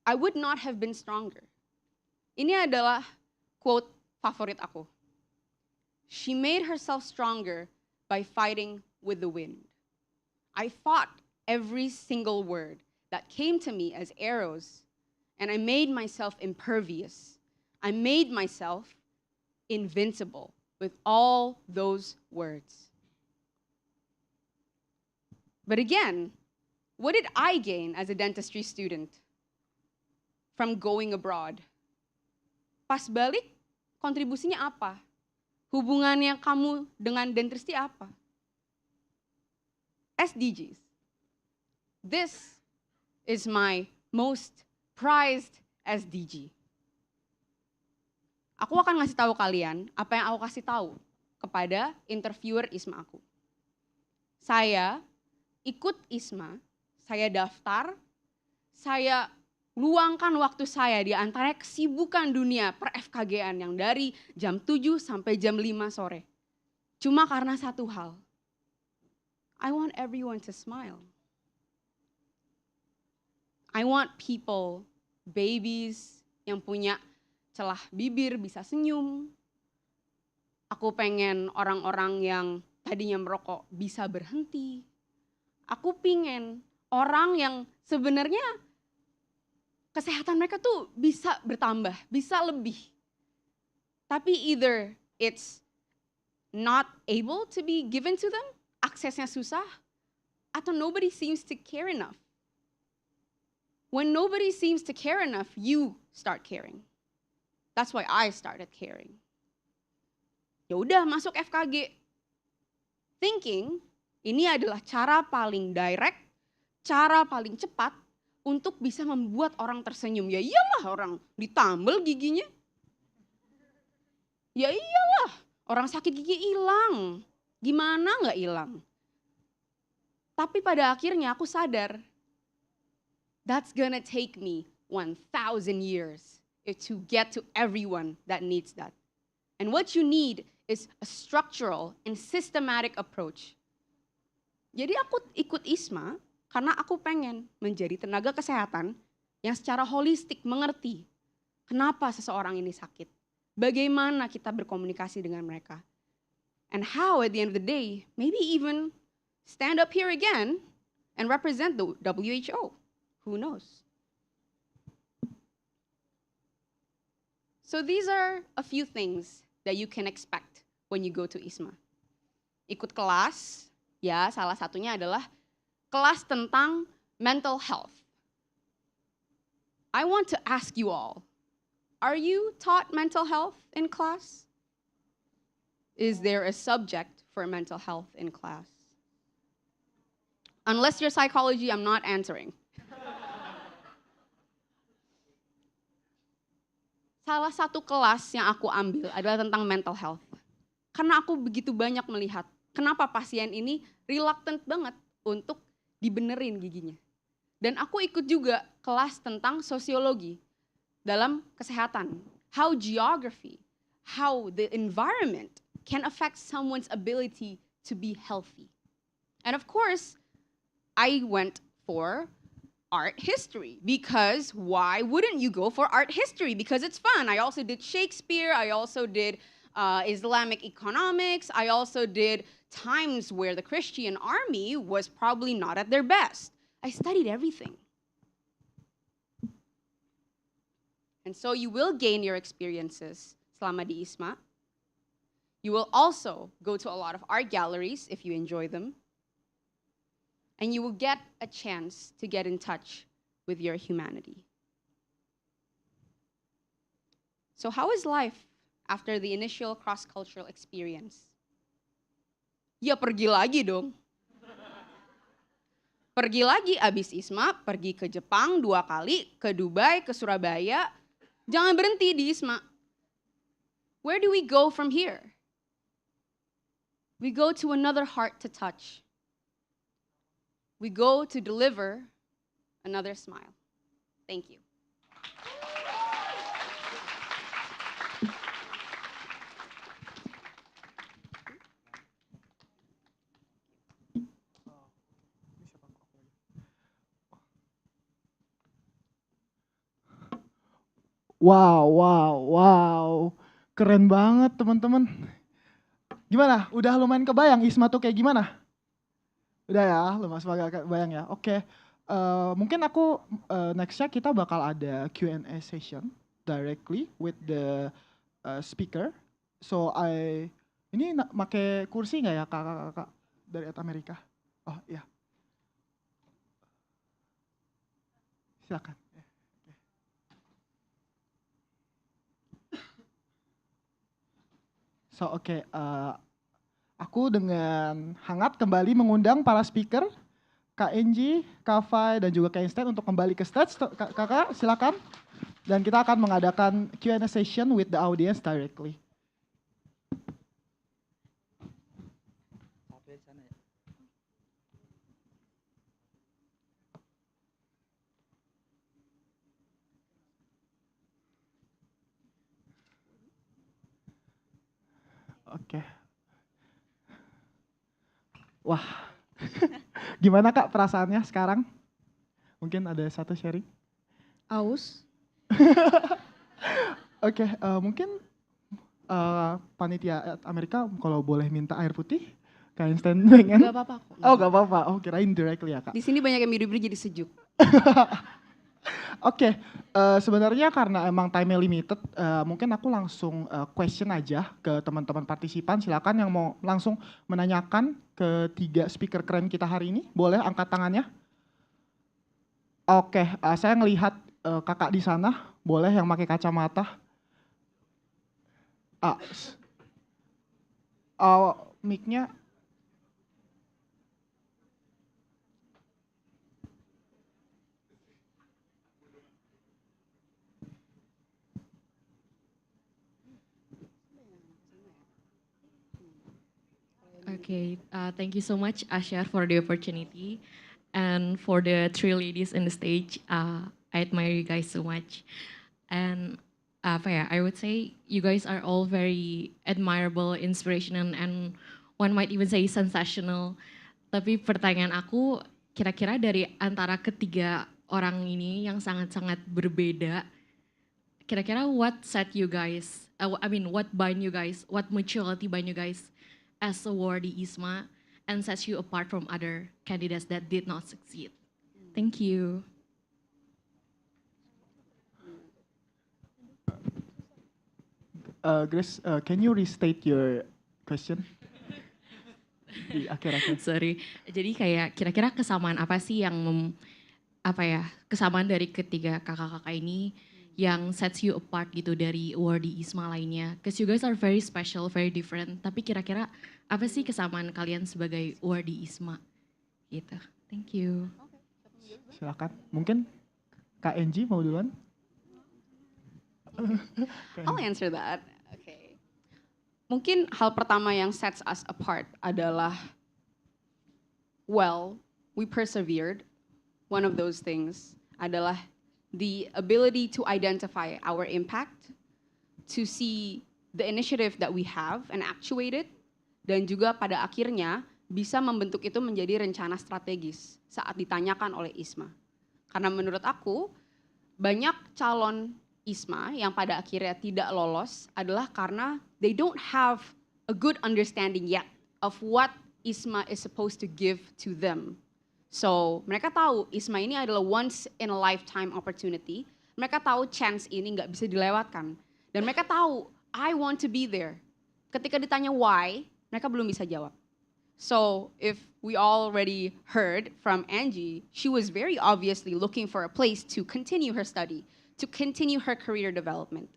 I would not have been stronger. Ini adalah quote favorit aku. She made herself stronger by fighting with the wind. I fought every single word that came to me as arrows, and I made myself impervious. I made myself invincible with all those words. But again, what did I gain as a dentistry student from going abroad? Pas balik, kontribusinya apa? Hubungannya kamu dengan dentistry apa? SDGs. This is my most prized SDG. Aku akan ngasih tahu kalian apa yang aku kasih tahu kepada interviewer ISMA aku. Saya ikut ISMA, saya daftar, saya luangkan waktu saya di antara kesibukan dunia per FKG-an yang dari jam 7 sampai jam 5 sore. Cuma karena satu hal. I want everyone to smile. I want people, babies yang punya celah bibir bisa senyum. Aku pengen orang-orang yang tadinya merokok bisa berhenti. Aku pengen orang yang sebenarnya kesehatan mereka tuh bisa bertambah, bisa lebih. Tapi either it's not able to be given to them, aksesnya susah, atau nobody seems to care enough. When nobody seems to care enough, you start caring. That's why I started caring. Ya udah masuk FKG. Thinking ini adalah cara paling direct, cara paling cepat untuk bisa membuat orang tersenyum. Ya iyalah orang ditambal giginya. Ya iyalah orang sakit gigi hilang. Gimana nggak hilang? Tapi pada akhirnya aku sadar, that's gonna take me 1,000 years to get to everyone that needs that. And what you need is a structural and systematic approach. Jadi aku ikut ISMA karena aku pengen menjadi tenaga kesehatan yang secara holistik mengerti kenapa seseorang ini sakit. Bagaimana kita berkomunikasi dengan mereka. And how at the end of the day, maybe even stand up here again and represent the WHO. Who knows? So these are a few things that you can expect when you go to ISMA. Ikut kelas, ya salah satunya adalah kelas tentang mental health. I want to ask you all, are you taught mental health in class? Is there a subject for mental health in class? Unless you're psychology, I'm not answering. Salah satu kelas yang aku ambil adalah tentang mental health. Karena aku begitu banyak melihat kenapa pasien ini reluctant banget untuk dibenerin giginya. Dan aku ikut juga kelas tentang sosiologi dalam kesehatan. How geography, how the environment can affect someone's ability to be healthy. And of course, I went for art history, because why wouldn't you go for art history? Because it's fun. I also did Shakespeare, I also did Islamic economics, I also did times where the Christian army was probably not at their best. I studied everything. And so you will gain your experiences selama di ISMA. You will also go to a lot of art galleries if you enjoy them. And you will get a chance to get in touch with your humanity. So how is life after the initial cross-cultural experience? Ya pergi lagi dong. Pergi lagi abis ISMA, pergi ke Jepang 2 kali, ke Dubai, ke Surabaya. Jangan berhenti di ISMA. Where do we go from here? We go to another heart to touch. We go to deliver another smile. Thank you. Wow. Keren banget teman-teman. Gimana? Udah lumayan kebayang ISMA tuh kayak gimana? Udah ya, lumayan agak kebayang ya. Oke. Mungkin aku nextnya kita bakal ada Q&A session directly with the speaker. So ini pakai kursi nggak ya kakak-kakak dari Amerika? Oh iya. Silakan. So aku dengan hangat kembali mengundang para speaker, Kak Enji, Kak Fai, dan juga Kak Einstein untuk kembali ke stage. Kakak silakan. Dan kita akan mengadakan Q&A session with the audience directly. Oke. Wah, gimana Kak perasaannya sekarang? Mungkin ada satu sharing? Aus. Oke, mungkin panitia Amerika kalau boleh minta air putih, Kak Einstein pengen? Gak apa-apa kok. Oh gak apa-apa, oh kirain directly ya Kak. Di sini banyak yang biru-biru jadi sejuk. Oke, sebenarnya karena emang time limited, mungkin aku langsung question aja ke teman-teman partisipan. Silakan yang mau langsung menanyakan ke 3 speaker keren kita hari ini, boleh angkat tangannya. Oke, saya ngelihat kakak di sana, boleh yang pakai kacamata. Mic-nya. Okay, thank you so much, Ashar, for the opportunity. And for the 3 ladies in the stage, I admire you guys so much. And I would say you guys are all very admirable, inspirational, and one might even say sensational. Tapi pertanyaan aku, kira-kira dari antara ketiga orang ini yang sangat-sangat berbeda, kira-kira what set you guys, what bind you guys, what mutuality bind you guys as awardee ISMA and sets you apart from other candidates that did not succeed? Thank you. Grace, can you restate your question? Di akhir-akhir. Sorry. Jadi kayak kira-kira kesamaan apa sih yang kesamaan dari ketiga kakak-kakak ini yang sets you apart gitu dari awardee ISMA lainnya? Because you guys are very special, very different. Tapi kira-kira apa sih kesamaan kalian sebagai awardee ISMA? Gitu. Thank you. Silakan. Mungkin Kak Enji mau duluan? I'll answer that. Okay. Mungkin hal pertama yang sets us apart adalah, well, we persevered. One of those things adalah the ability to identify our impact, to see the initiative that we have and actuate it, dan juga pada akhirnya bisa membentuk itu menjadi rencana strategis saat ditanyakan oleh ISMA. Karena menurut aku, banyak calon ISMA yang pada akhirnya tidak lolos adalah karena they don't have a good understanding yet of what ISMA is supposed to give to them. So, mereka tahu ISMA ini adalah once in a lifetime opportunity. Mereka tahu chance ini nggak bisa dilewatkan. Dan mereka tahu, I want to be there. Ketika ditanya why, mereka belum bisa jawab. So, if we already heard from Angie, she was very obviously looking for a place to continue her study, to continue her career development.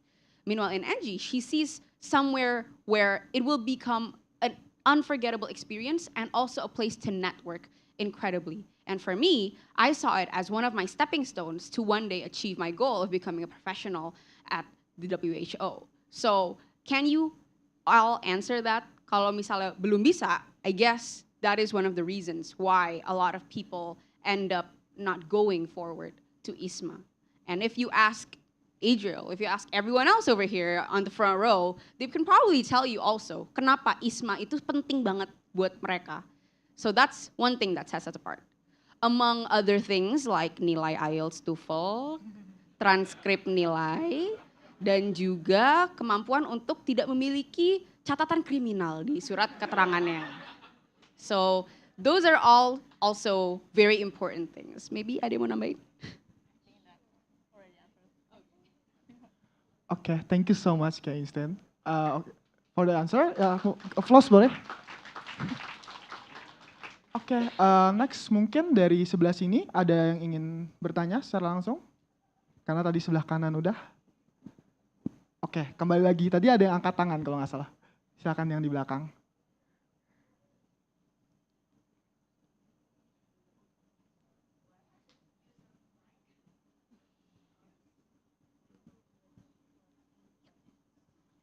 Meanwhile, in Angie, she sees somewhere where it will become an unforgettable experience and also a place to network incredibly. And for me, I saw it as one of my stepping stones to one day achieve my goal of becoming a professional at the WHO. So, can you all answer that? Kalau misalnya belum bisa, I guess that is one of the reasons why a lot of people end up not going forward to ISMA. And if you ask Adriel, if you ask everyone else over here on the front row, they can probably tell you also kenapa ISMA itu penting banget buat mereka. So that's one thing that sets us apart. Among other things like nilai IELTS, TOEFL, transkrip nilai, dan juga kemampuan untuk tidak memiliki catatan kriminal di surat keterangannya. So those are all also very important things. Maybe ada yang mau nambahin? Okay, thank you so much, Kak Einstein. For the answer, applause boleh? Oke, next mungkin dari sebelah sini ada yang ingin bertanya secara langsung? Karena tadi sebelah kanan udah. Oke, kembali lagi. Tadi ada yang angkat tangan kalau nggak salah. Silakan yang di belakang.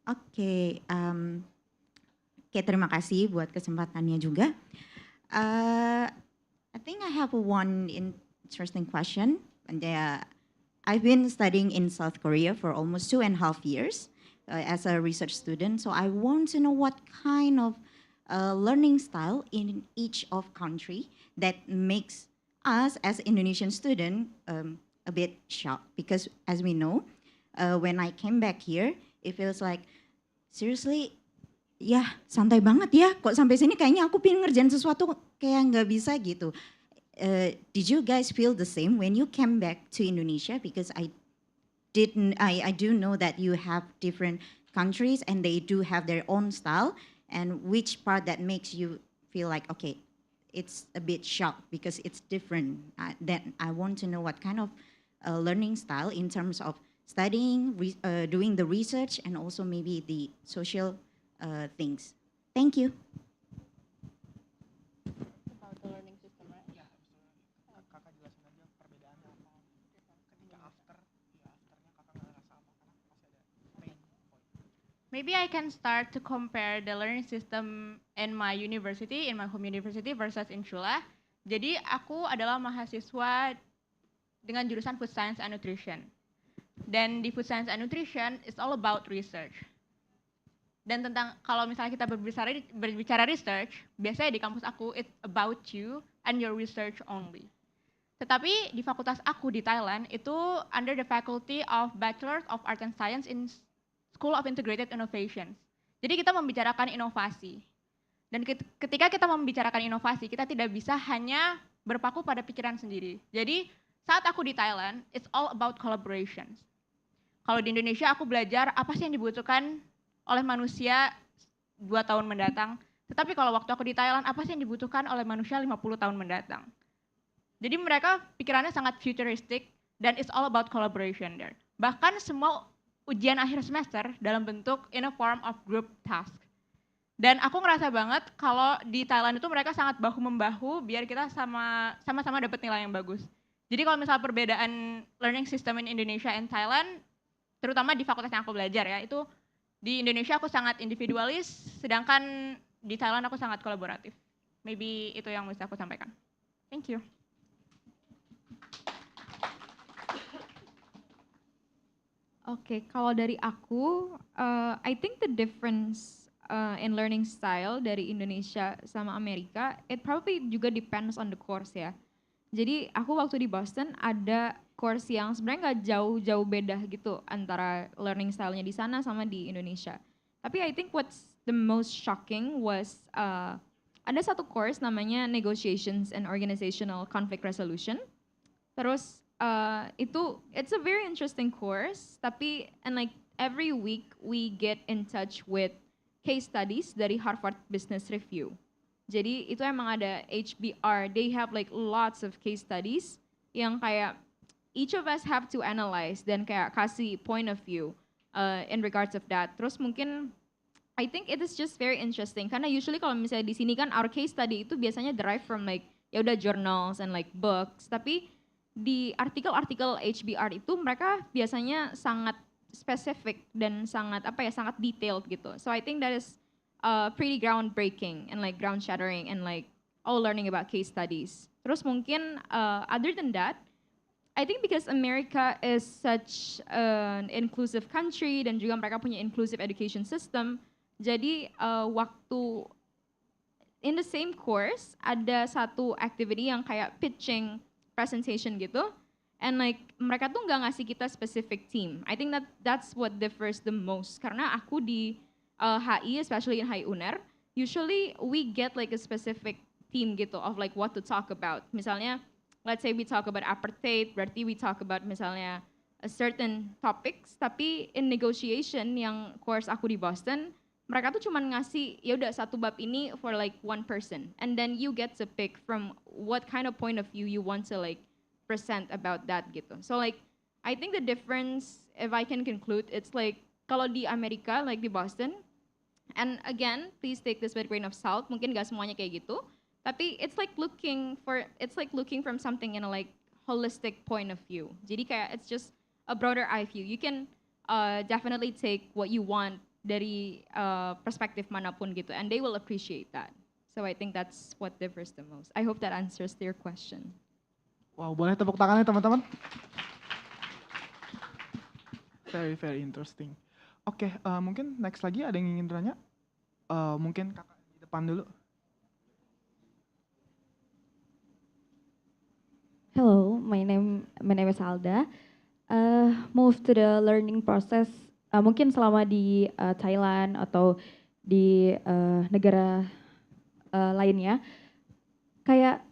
Oke, terima kasih buat kesempatannya juga. I think I have one interesting question. And, I've been studying in South Korea for almost 2.5 years as a research student. So I want to know what kind of learning style in each of country that makes us as Indonesian student a bit shocked. Because as we know, when I came back here, it feels like, seriously, ya santai banget ya, kok sampai sini kayaknya aku pengen ngerjain sesuatu kayak nggak bisa gitu. Did you guys feel the same when you came back to Indonesia? Because I do know that you have different countries and they do have their own style. And which part that makes you feel like, okay, it's a bit shocked because it's different. Then I want to know what kind of learning style in terms of studying, doing the research, and also maybe the social things. Thank you. Maybe I can start to compare the learning system in my university, in my home university versus in Shula. Jadi aku adalah mahasiswa dengan jurusan Food Science and Nutrition. Dan di Food Science and Nutrition, it's all about research. Dan tentang kalau misalnya kita berbicara research, biasanya di kampus aku it's about you and your research only. Tetapi di fakultas aku di Thailand itu under the Faculty of Bachelor of Arts and Science in School of Integrated Innovation. Jadi kita membicarakan inovasi. Dan ketika kita membicarakan inovasi, kita tidak bisa hanya berpaku pada pikiran sendiri. Jadi saat aku di Thailand, it's all about collaborations. Kalau di Indonesia aku belajar apa sih yang dibutuhkan oleh manusia 2 tahun mendatang. Tetapi kalau waktu aku di Thailand, apa sih yang dibutuhkan oleh manusia 50 tahun mendatang. Jadi mereka pikirannya sangat futuristic dan it's all about collaboration there. Bahkan semua ujian akhir semester dalam bentuk in a form of group task. Dan aku ngerasa banget kalau di Thailand itu mereka sangat bahu-membahu biar kita sama-sama dapat nilai yang bagus. Jadi kalau misal perbedaan learning system in Indonesia and Thailand, terutama di fakultas yang aku belajar ya, itu di Indonesia aku sangat individualis, sedangkan di Thailand aku sangat kolaboratif. Maybe itu yang bisa aku sampaikan. Thank you. Oke, kalau dari aku, I think the difference in learning style dari Indonesia sama Amerika, it probably juga depends on the course ya. Jadi aku waktu di Boston ada course yang sebenarnya nggak jauh-jauh beda gitu antara learning style-nya di sana sama di Indonesia. Tapi I think what's the most shocking was ada satu course namanya Negotiations and Organizational Conflict Resolution. Terus it's a very interesting course, tapi and like every week we get in touch with case studies dari Harvard Business Review. Jadi itu emang ada HBR, they have like lots of case studies yang kayak each of us have to analyze dan kayak kasih point of view in regards of that. Terus mungkin I think it is just very interesting karena usually kalau misalnya di sini kan our case study itu biasanya derive from like ya udah journals and like books, tapi di artikel-artikel HBR itu mereka biasanya sangat spesifik dan sangat sangat detailed gitu. So I think that is pretty groundbreaking and like ground shattering and like all learning about case studies. Terus mungkin other than that, I think because America is such an inclusive country dan juga mereka punya inclusive education system, jadi waktu in the same course ada satu activity yang kayak pitching presentation gitu, and like mereka tuh nggak ngasih kita specific team. I think that's what differs the most. Karena aku di HI, especially in HI UNER, usually we get like a specific team gitu of like what to talk about. Misalnya, let's say we talk about apartheid, berarti we talk about misalnya a certain topics. Tapi in negotiation yang course aku di Boston, mereka tuh cuman ngasih ya udah satu bab ini for like one person, and then you get to pick from what kind of point of view you want to like present about that gitu. So like I think the difference, if I can conclude, it's like kalau di Amerika like di Boston, and again please take this with a grain of salt, mungkin gak semuanya kayak gitu, tapi it's like looking from something in a like holistic point of view. Jadi kayak it's just a broader eye view. You can definitely take what you want dari perspektif manapun gitu, and they will appreciate that. So I think that's what differs the most. I hope that answers your question. Wow, boleh tepuk tangannya teman-teman? Very interesting. Oke, mungkin next lagi ada yang ingin tanya? Mungkin kakak di depan dulu. Hello, my name is Alda. Move to the learning process. Mungkin selama di Thailand atau di negara lainnya, kayak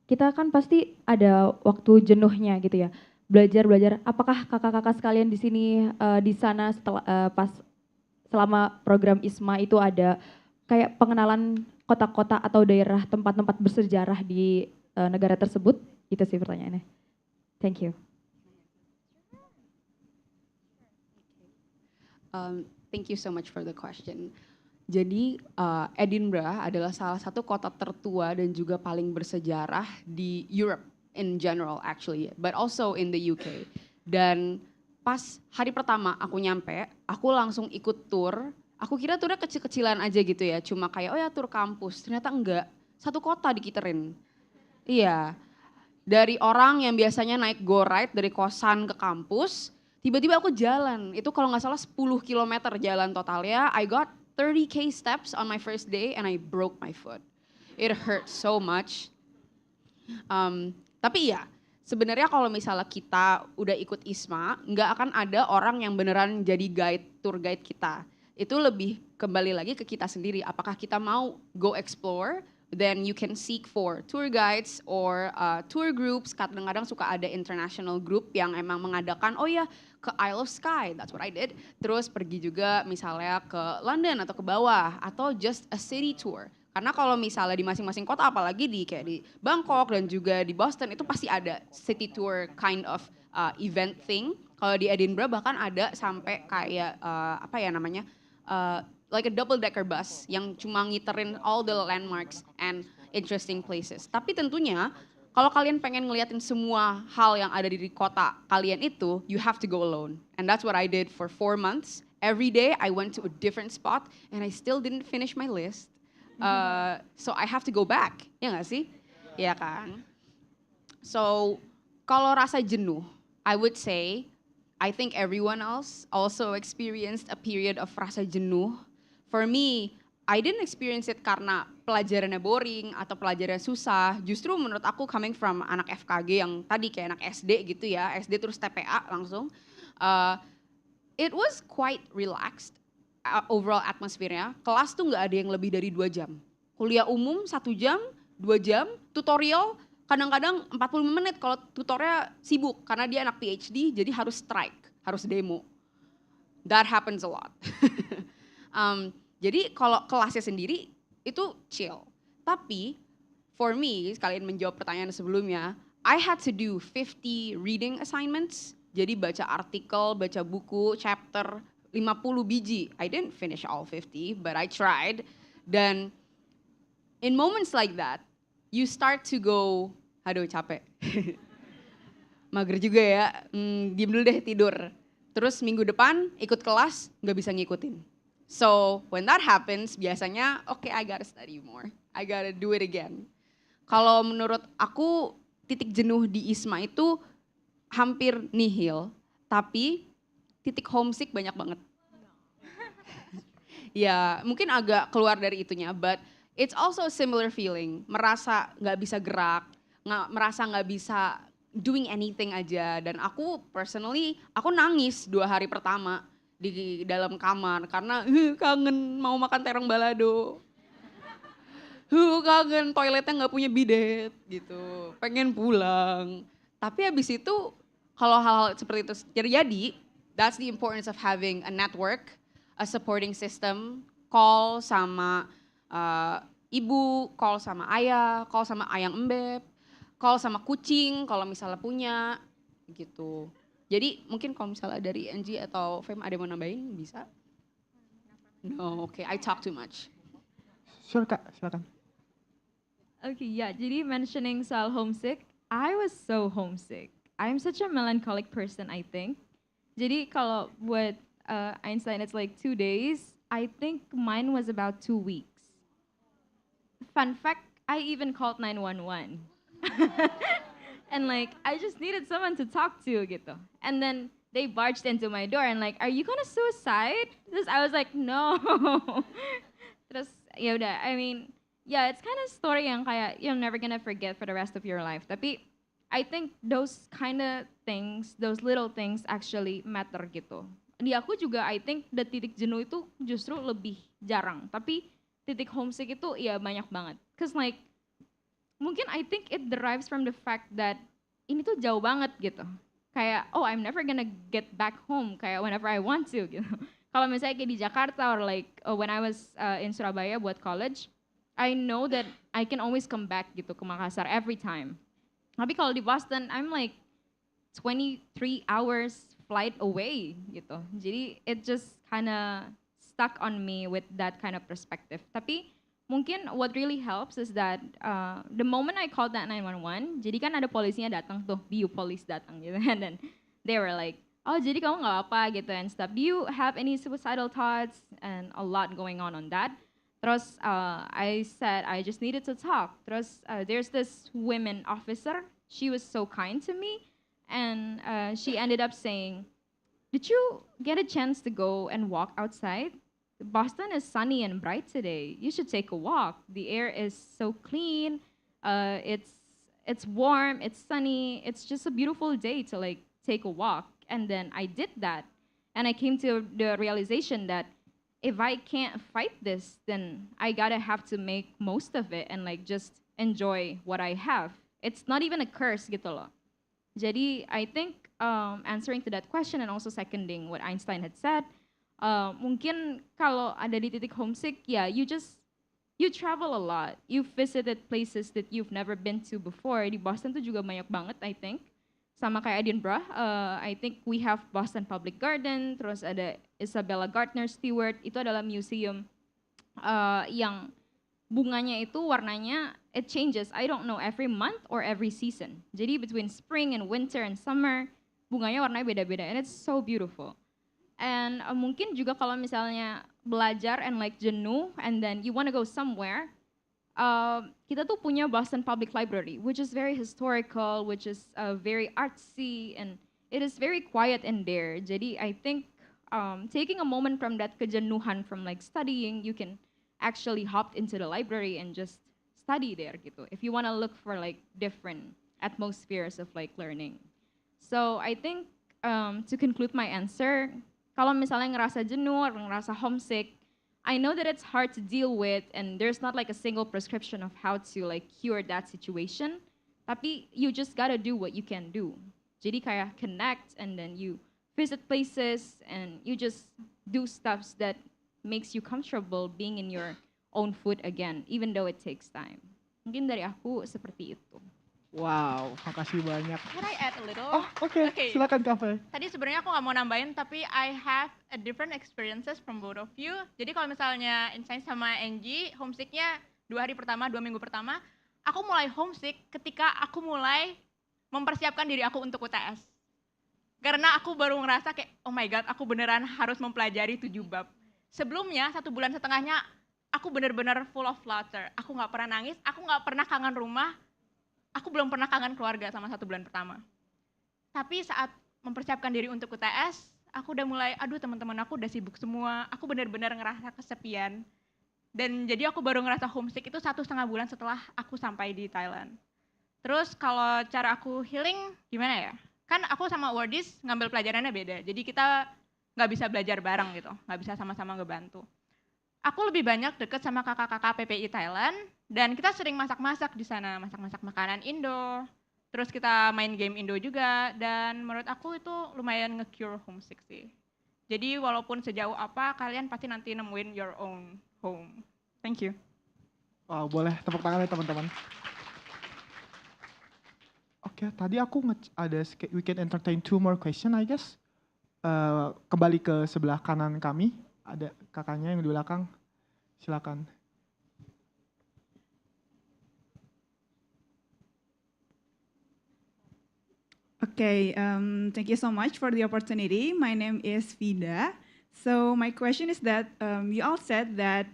kita kan pasti ada waktu jenuhnya gitu ya. Belajar. Apakah kakak-kakak sekalian di sini di sana setelah selama program ISMA itu ada kayak pengenalan kota-kota atau daerah tempat-tempat bersejarah di negara tersebut? Itu sih pertanyaannya. Thank you. Thank you so much for the question. Jadi Edinburgh adalah salah satu kota tertua dan juga paling bersejarah di Europe in general actually, but also in the UK. Dan pas hari pertama aku nyampe, aku langsung ikut tour. Aku kira turnya kecil-kecilan aja gitu ya, cuma kayak oh ya tour kampus. Ternyata enggak, satu kota dikiterin. Iya. Dari orang yang biasanya naik go ride dari kosan ke kampus, tiba-tiba aku jalan. Itu kalau nggak salah 10 km jalan totalnya. I got 30K steps on my first day and I broke my foot. It hurt so much. Tapi ya, sebenarnya kalau misalnya kita udah ikut ISMA, nggak akan ada orang yang beneran jadi tour guide kita. Itu lebih kembali lagi ke kita sendiri. Apakah kita mau go explore? Then you can seek for tour guides or tour groups. Kadang-kadang suka ada international group yang emang mengadakan, oh ya ke Isle of Skye, that's what I did. Terus pergi juga misalnya ke London atau ke bawah, atau just a city tour. Karena kalau misalnya di masing-masing kota, apalagi kayak di Bangkok dan juga di Boston, itu pasti ada city tour kind of event thing. Kalau di Edinburgh bahkan ada sampai kayak like a double-decker bus yang cuma ngiterin all the landmarks and interesting places. Tapi tentunya kalau kalian pengen ngeliatin semua hal yang ada di kota kalian itu, you have to go alone. And that's what I did for 4 months. Every day I went to a different spot and I still didn't finish my list. So I have to go back, ya nggak sih? Ya kan? So kalau rasa jenuh, I would say, I think everyone else also experienced a period of rasa jenuh. For me, I didn't experience it karena pelajarannya boring atau pelajarannya susah. Justru menurut aku coming from anak FKG yang tadi kayak anak SD gitu ya, SD terus TPA langsung. It was quite relaxed overall atmosfernya. Kelas tuh nggak ada yang lebih dari 2 jam. Kuliah umum 1 jam, 2 jam, tutorial kadang-kadang 45 menit kalau tutornya sibuk karena dia anak PhD jadi harus strike, harus demo. That happens a lot. Jadi kalau kelasnya sendiri itu chill. Tapi for me, sekalian menjawab pertanyaan sebelumnya, I had to do 50 reading assignments. Jadi baca artikel, baca buku, chapter 50 biji. I didn't finish all 50, but I tried. Dan in moments like that, you start to go, aduh capek. Mager juga ya, diem dulu deh tidur. Terus minggu depan ikut kelas, nggak bisa ngikutin. So when that happens, biasanya okay, I gotta study more. I gotta do it again. Kalau menurut aku titik jenuh di ISMA itu hampir nihil, tapi titik homesick banyak banget. Ya mungkin agak keluar dari itunya, but it's also a similar feeling. Merasa nggak bisa gerak, merasa nggak bisa doing anything aja. Dan aku personally, aku nangis 2 hari pertama di dalam kamar karena kangen mau makan terong balado. Kangen toiletnya nggak punya bidet gitu, pengen pulang. Tapi habis itu kalau hal-hal seperti itu terjadi, that's the importance of having a network, a supporting system, call sama ibu, call sama ayah, call sama ayang embeb, call sama kucing kalau misalnya punya gitu. Jadi mungkin kalau misalnya dari NG atau Fem ada yang mau nambahin bisa? No, okay, I talk too much. Sure Kak, silakan. Okay, yeah, jadi mentioning soal homesick, I was so homesick. I'm such a melancholic person, I think. Jadi kalau buat Einstein, it's like 2 days, I think mine was about 2 weeks. Fun fact, I even called 911. And like, I just needed someone to talk to gitu. And then they barged into my door and like, are you gonna suicide? Terus I was like, no. Terus ya udah, I mean, yeah, it's kind of story yang kayak you're never gonna forget for the rest of your life. Tapi I think those kind of things, those little things actually matter gitu. Di aku juga I think the titik jenuh itu justru lebih jarang. Tapi titik homesick itu ya banyak banget. Cause like mungkin I think it derives from the fact that ini tuh jauh banget gitu. Kayak oh I'm never gonna get back home kayak whenever I want to gitu. Kalau misalnya kayak di Jakarta or like when I was in Surabaya buat college, I know that I can always come back gitu ke Makassar every time. Tapi kalau di Boston, I'm like 23 hours flight away gitu. Jadi it just kinda stuck on me with that kind of perspective. Tapi mungkin what really helps is that the moment I called that 911, jadi kan ada polisinya datang tuh, BU police datang gitu. And then they were like, oh jadi kamu nggak apa gitu and stuff. Do you have any suicidal thoughts? And a lot going on that. Terus I said I just needed to talk. Terus there's this women officer. She was so kind to me. And she ended up saying, did you get a chance to go and walk outside? Boston is sunny and bright today. You should take a walk. The air is so clean. It's warm. It's sunny. It's just a beautiful day to like take a walk. And then I did that, and I came to the realization that if I can't fight this, then I gotta have to make most of it and like just enjoy what I have. It's not even a curse gitu loh. Jadi I think answering to that question and also seconding what Einstein had said, mungkin kalau ada di titik homesick, ya you travel a lot. You've visited places that you've never been to before. Di Boston tuh juga banyak banget, I think. Sama kayak Edinburgh, I think we have Boston Public Garden, terus ada Isabella Gardner Stewart, itu adalah museum yang bunganya itu warnanya it changes, I don't know every month or every season. Jadi between spring and winter and summer, bunganya warnanya beda-beda and it's so beautiful. And mungkin juga kalau misalnya belajar and like jenuh and then you wanna go somewhere, kita tuh punya Boston Public Library, which is very historical, which is very artsy, and it is very quiet in there. Jadi I think taking a moment from that kejenuhan from like studying, you can actually hop into the library and just study there gitu. If you want to look for like different atmospheres of like learning. So I think to conclude my answer, kalau misalnya ngerasa jenuh or ngerasa homesick, I know that it's hard to deal with and there's not like a single prescription of how to like cure that situation. Tapi you just gotta do what you can do. Jadi kayak connect and then you visit places and you just do stuff that makes you comfortable being in your own food again, even though it takes time. Mungkin dari aku seperti itu. Wow, makasih banyak. Can I add a little? Oh, oke. Silakan Cafe. Tadi sebenarnya aku nggak mau nambahin, tapi I have a different experiences from both of you. Jadi kalau misalnya Insight sama Angie, homesicknya 2 hari pertama, 2 minggu pertama, aku mulai homesick ketika aku mulai mempersiapkan diri aku untuk UTS. Karena aku baru ngerasa kayak, oh my god, aku beneran harus mempelajari 7 bab. Sebelumnya, 1 bulan setengahnya, aku bener-bener full of laughter. Aku nggak pernah nangis, aku nggak pernah kangen rumah, aku belum pernah kangen keluarga sama 1 bulan pertama. Tapi saat mempersiapkan diri untuk UTS, aku udah mulai, aduh teman-teman aku udah sibuk semua, aku benar-benar ngerasa kesepian. Dan jadi aku baru ngerasa homesick itu 1,5 bulan setelah aku sampai di Thailand. Terus kalau cara aku healing gimana ya? Kan aku sama Wardis ngambil pelajarannya beda, jadi kita nggak bisa belajar bareng gitu, nggak bisa sama-sama ngebantu. Aku lebih banyak deket sama kakak-kakak PPI Thailand, dan kita sering masak-masak di sana, masak-masak makanan Indo, terus kita main game Indo juga, dan menurut aku itu lumayan nge-cure homesick sih. Jadi walaupun sejauh apa, kalian pasti nanti nemuin your own home. Thank you. Wow, boleh tepuk tangan ya teman-teman. Oke, tadi aku ada we can entertain 2 more question I guess. Kembali ke sebelah kanan kami, ada kakaknya yang di belakang. Silakan. Okay, thank you so much for the opportunity. My name is Vida. So my question is that you all said that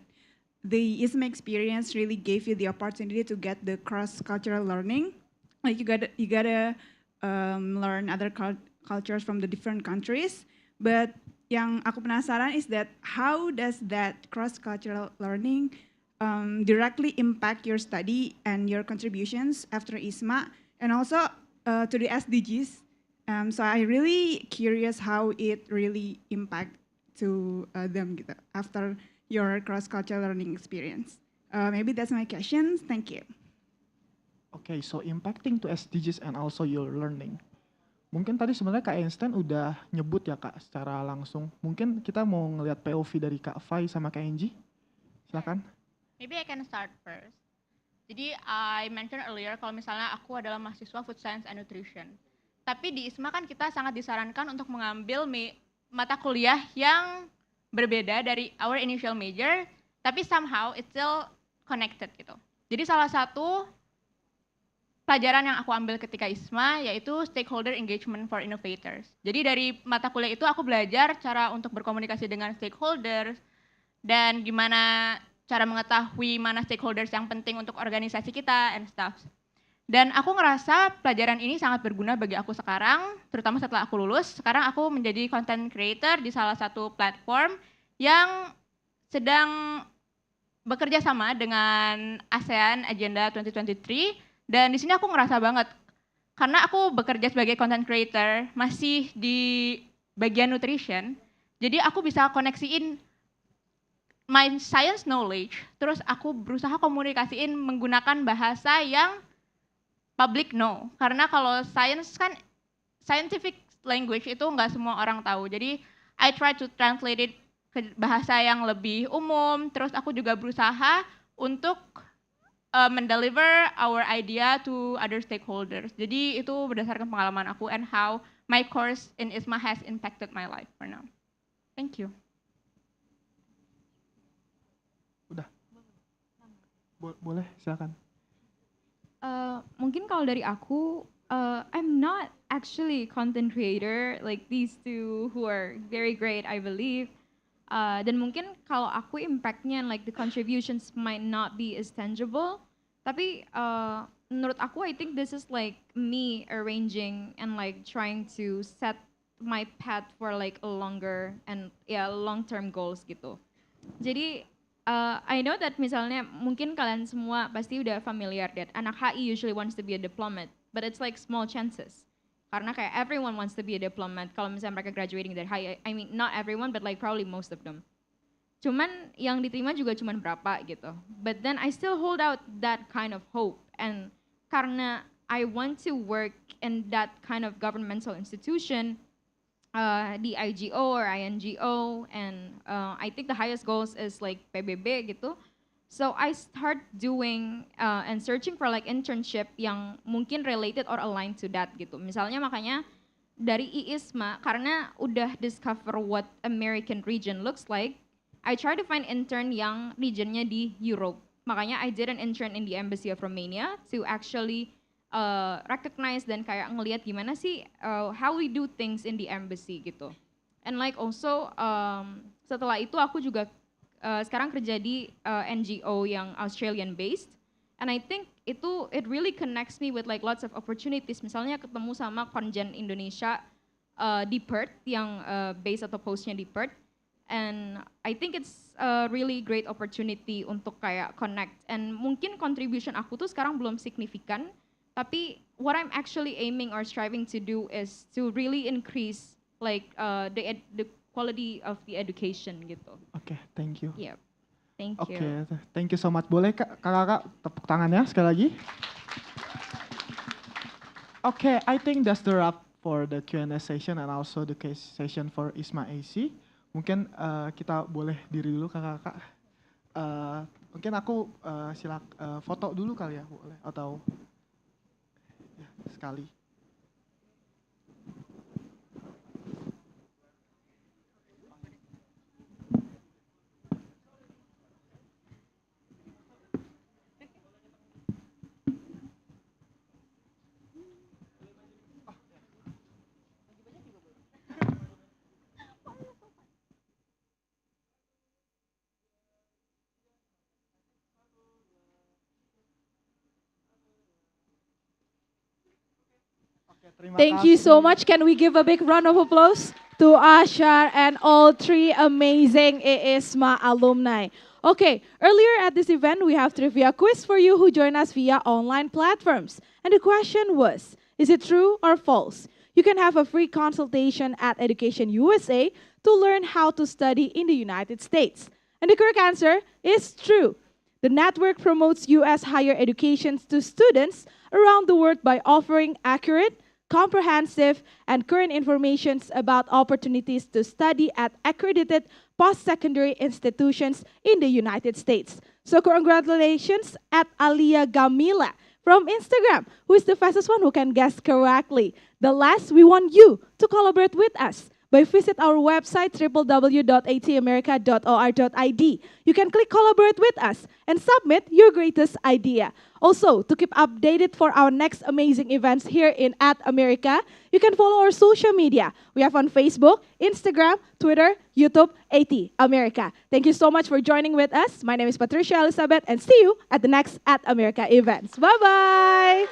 the ISMA experience really gave you the opportunity to get the cross-cultural learning. Like you gotta learn other cultures from the different countries. But yang aku penasaran is that how does that cross-cultural learning directly impact your study and your contributions after ISMA, and also to the SDGs. So I really curious how it really impact to them gitu, after your cross-cultural learning experience. Maybe that's my questions. Thank you. Okay, so impacting to SDGs and also your learning. Mungkin tadi sebenarnya Kak Einstein udah nyebut ya Kak secara langsung. Mungkin kita mau ngelihat POV dari Kak Fai sama Kak Enji. Silakan. Maybe I can start first. Jadi I mentioned earlier kalau misalnya aku adalah mahasiswa Food Science and Nutrition. Tapi di ISMA kan kita sangat disarankan untuk mengambil mata kuliah yang berbeda dari our initial major, tapi somehow it's still connected gitu. Jadi salah satu pelajaran yang aku ambil ketika ISMA yaitu stakeholder engagement for innovators. Jadi dari mata kuliah itu aku belajar cara untuk berkomunikasi dengan stakeholders dan gimana cara mengetahui mana stakeholders yang penting untuk organisasi kita and stuff. Dan aku ngerasa pelajaran ini sangat berguna bagi aku sekarang, terutama setelah aku lulus. Sekarang aku menjadi content creator di salah satu platform yang sedang bekerja sama dengan ASEAN Agenda 2023. Dan di sini aku ngerasa banget, karena aku bekerja sebagai content creator masih di bagian nutrition, jadi aku bisa koneksiin my science knowledge, terus aku berusaha komunikasiin menggunakan bahasa yang public know. Karena kalau science kan, scientific language itu nggak semua orang tahu. Jadi I try to translate it ke bahasa yang lebih umum. Terus aku juga berusaha untuk mendeliver our idea to other stakeholders. Jadi itu berdasarkan pengalaman aku and how my course in ISMA has impacted my life for now. Thank you. Udah. Boleh, silakan. Mungkin kalau dari aku, I'm not actually content creator like these two who are very great, I believe. Dan mungkin kalau aku impactnya like the contributions might not be as tangible. Tapi menurut aku, I think this is like me arranging and like trying to set my path for like a longer and long-term goals gitu. Jadi I know that misalnya mungkin kalian semua pasti udah familiar that anak HI usually wants to be a diplomat, but it's like small chances. Karena kayak everyone wants to be a diplomat kalau misalnya mereka graduating dari HI. I mean not everyone, but like probably most of them. Cuman yang diterima juga cuman berapa gitu. But then I still hold out that kind of hope. And karena I want to work in that kind of governmental institution, di IGO or INGO, and I think the highest goals is like PBB gitu. So I start doing and searching for like internship yang mungkin related or aligned to that gitu. Misalnya makanya dari IISMA, karena udah discover what American region looks like, I try to find intern yang regionnya di Europe. Makanya I did an intern in the Embassy of Romania to actually recognize dan kayak ngelihat gimana sih how we do things in the embassy gitu. And like also setelah itu aku juga sekarang kerja di NGO yang Australian based. And I think it really connects me with like lots of opportunities. Misalnya ketemu sama konjen Indonesia di Perth yang base atau postnya di Perth. And I think it's a really great opportunity untuk kayak connect. And mungkin contribution aku tuh sekarang belum signifikan. Tapi what I'm actually aiming or striving to do is to really increase like the quality of the education gitu. Oke, thank you. Yeah, thank you. Oke, thank you so much. Boleh kakak tepuk tangannya sekali lagi. Oke, I think that's the wrap for the Q&A session and also the case session for ISMA AC. Mungkin kita boleh diri dulu kakak-kakak. Mungkin aku foto dulu kali ya, boleh atau sekali. Thank you so much. Can we give a big round of applause to Ashar and all three amazing IISMA alumni? Okay, earlier at this event, we have trivia quiz for you who join us via online platforms. And the question was, is it true or false? You can have a free consultation at Education USA to learn how to study in the United States. And the correct answer is true. The network promotes U.S. higher education to students around the world by offering accurate, comprehensive, and current information about opportunities to study at accredited post-secondary institutions in the United States. So congratulations at Alia Gamila from Instagram, who is the fastest one who can guess correctly. The last, we want you to collaborate with us by visit our website www.atamerica.or.id. You can click collaborate with us and submit your greatest idea. Also, to keep updated for our next amazing events here in At America, you can follow our social media. We have on Facebook, Instagram, Twitter, YouTube, AT America. Thank you so much for joining with us. My name is Patricia Elizabeth, and see you at the next At America events. Bye-bye.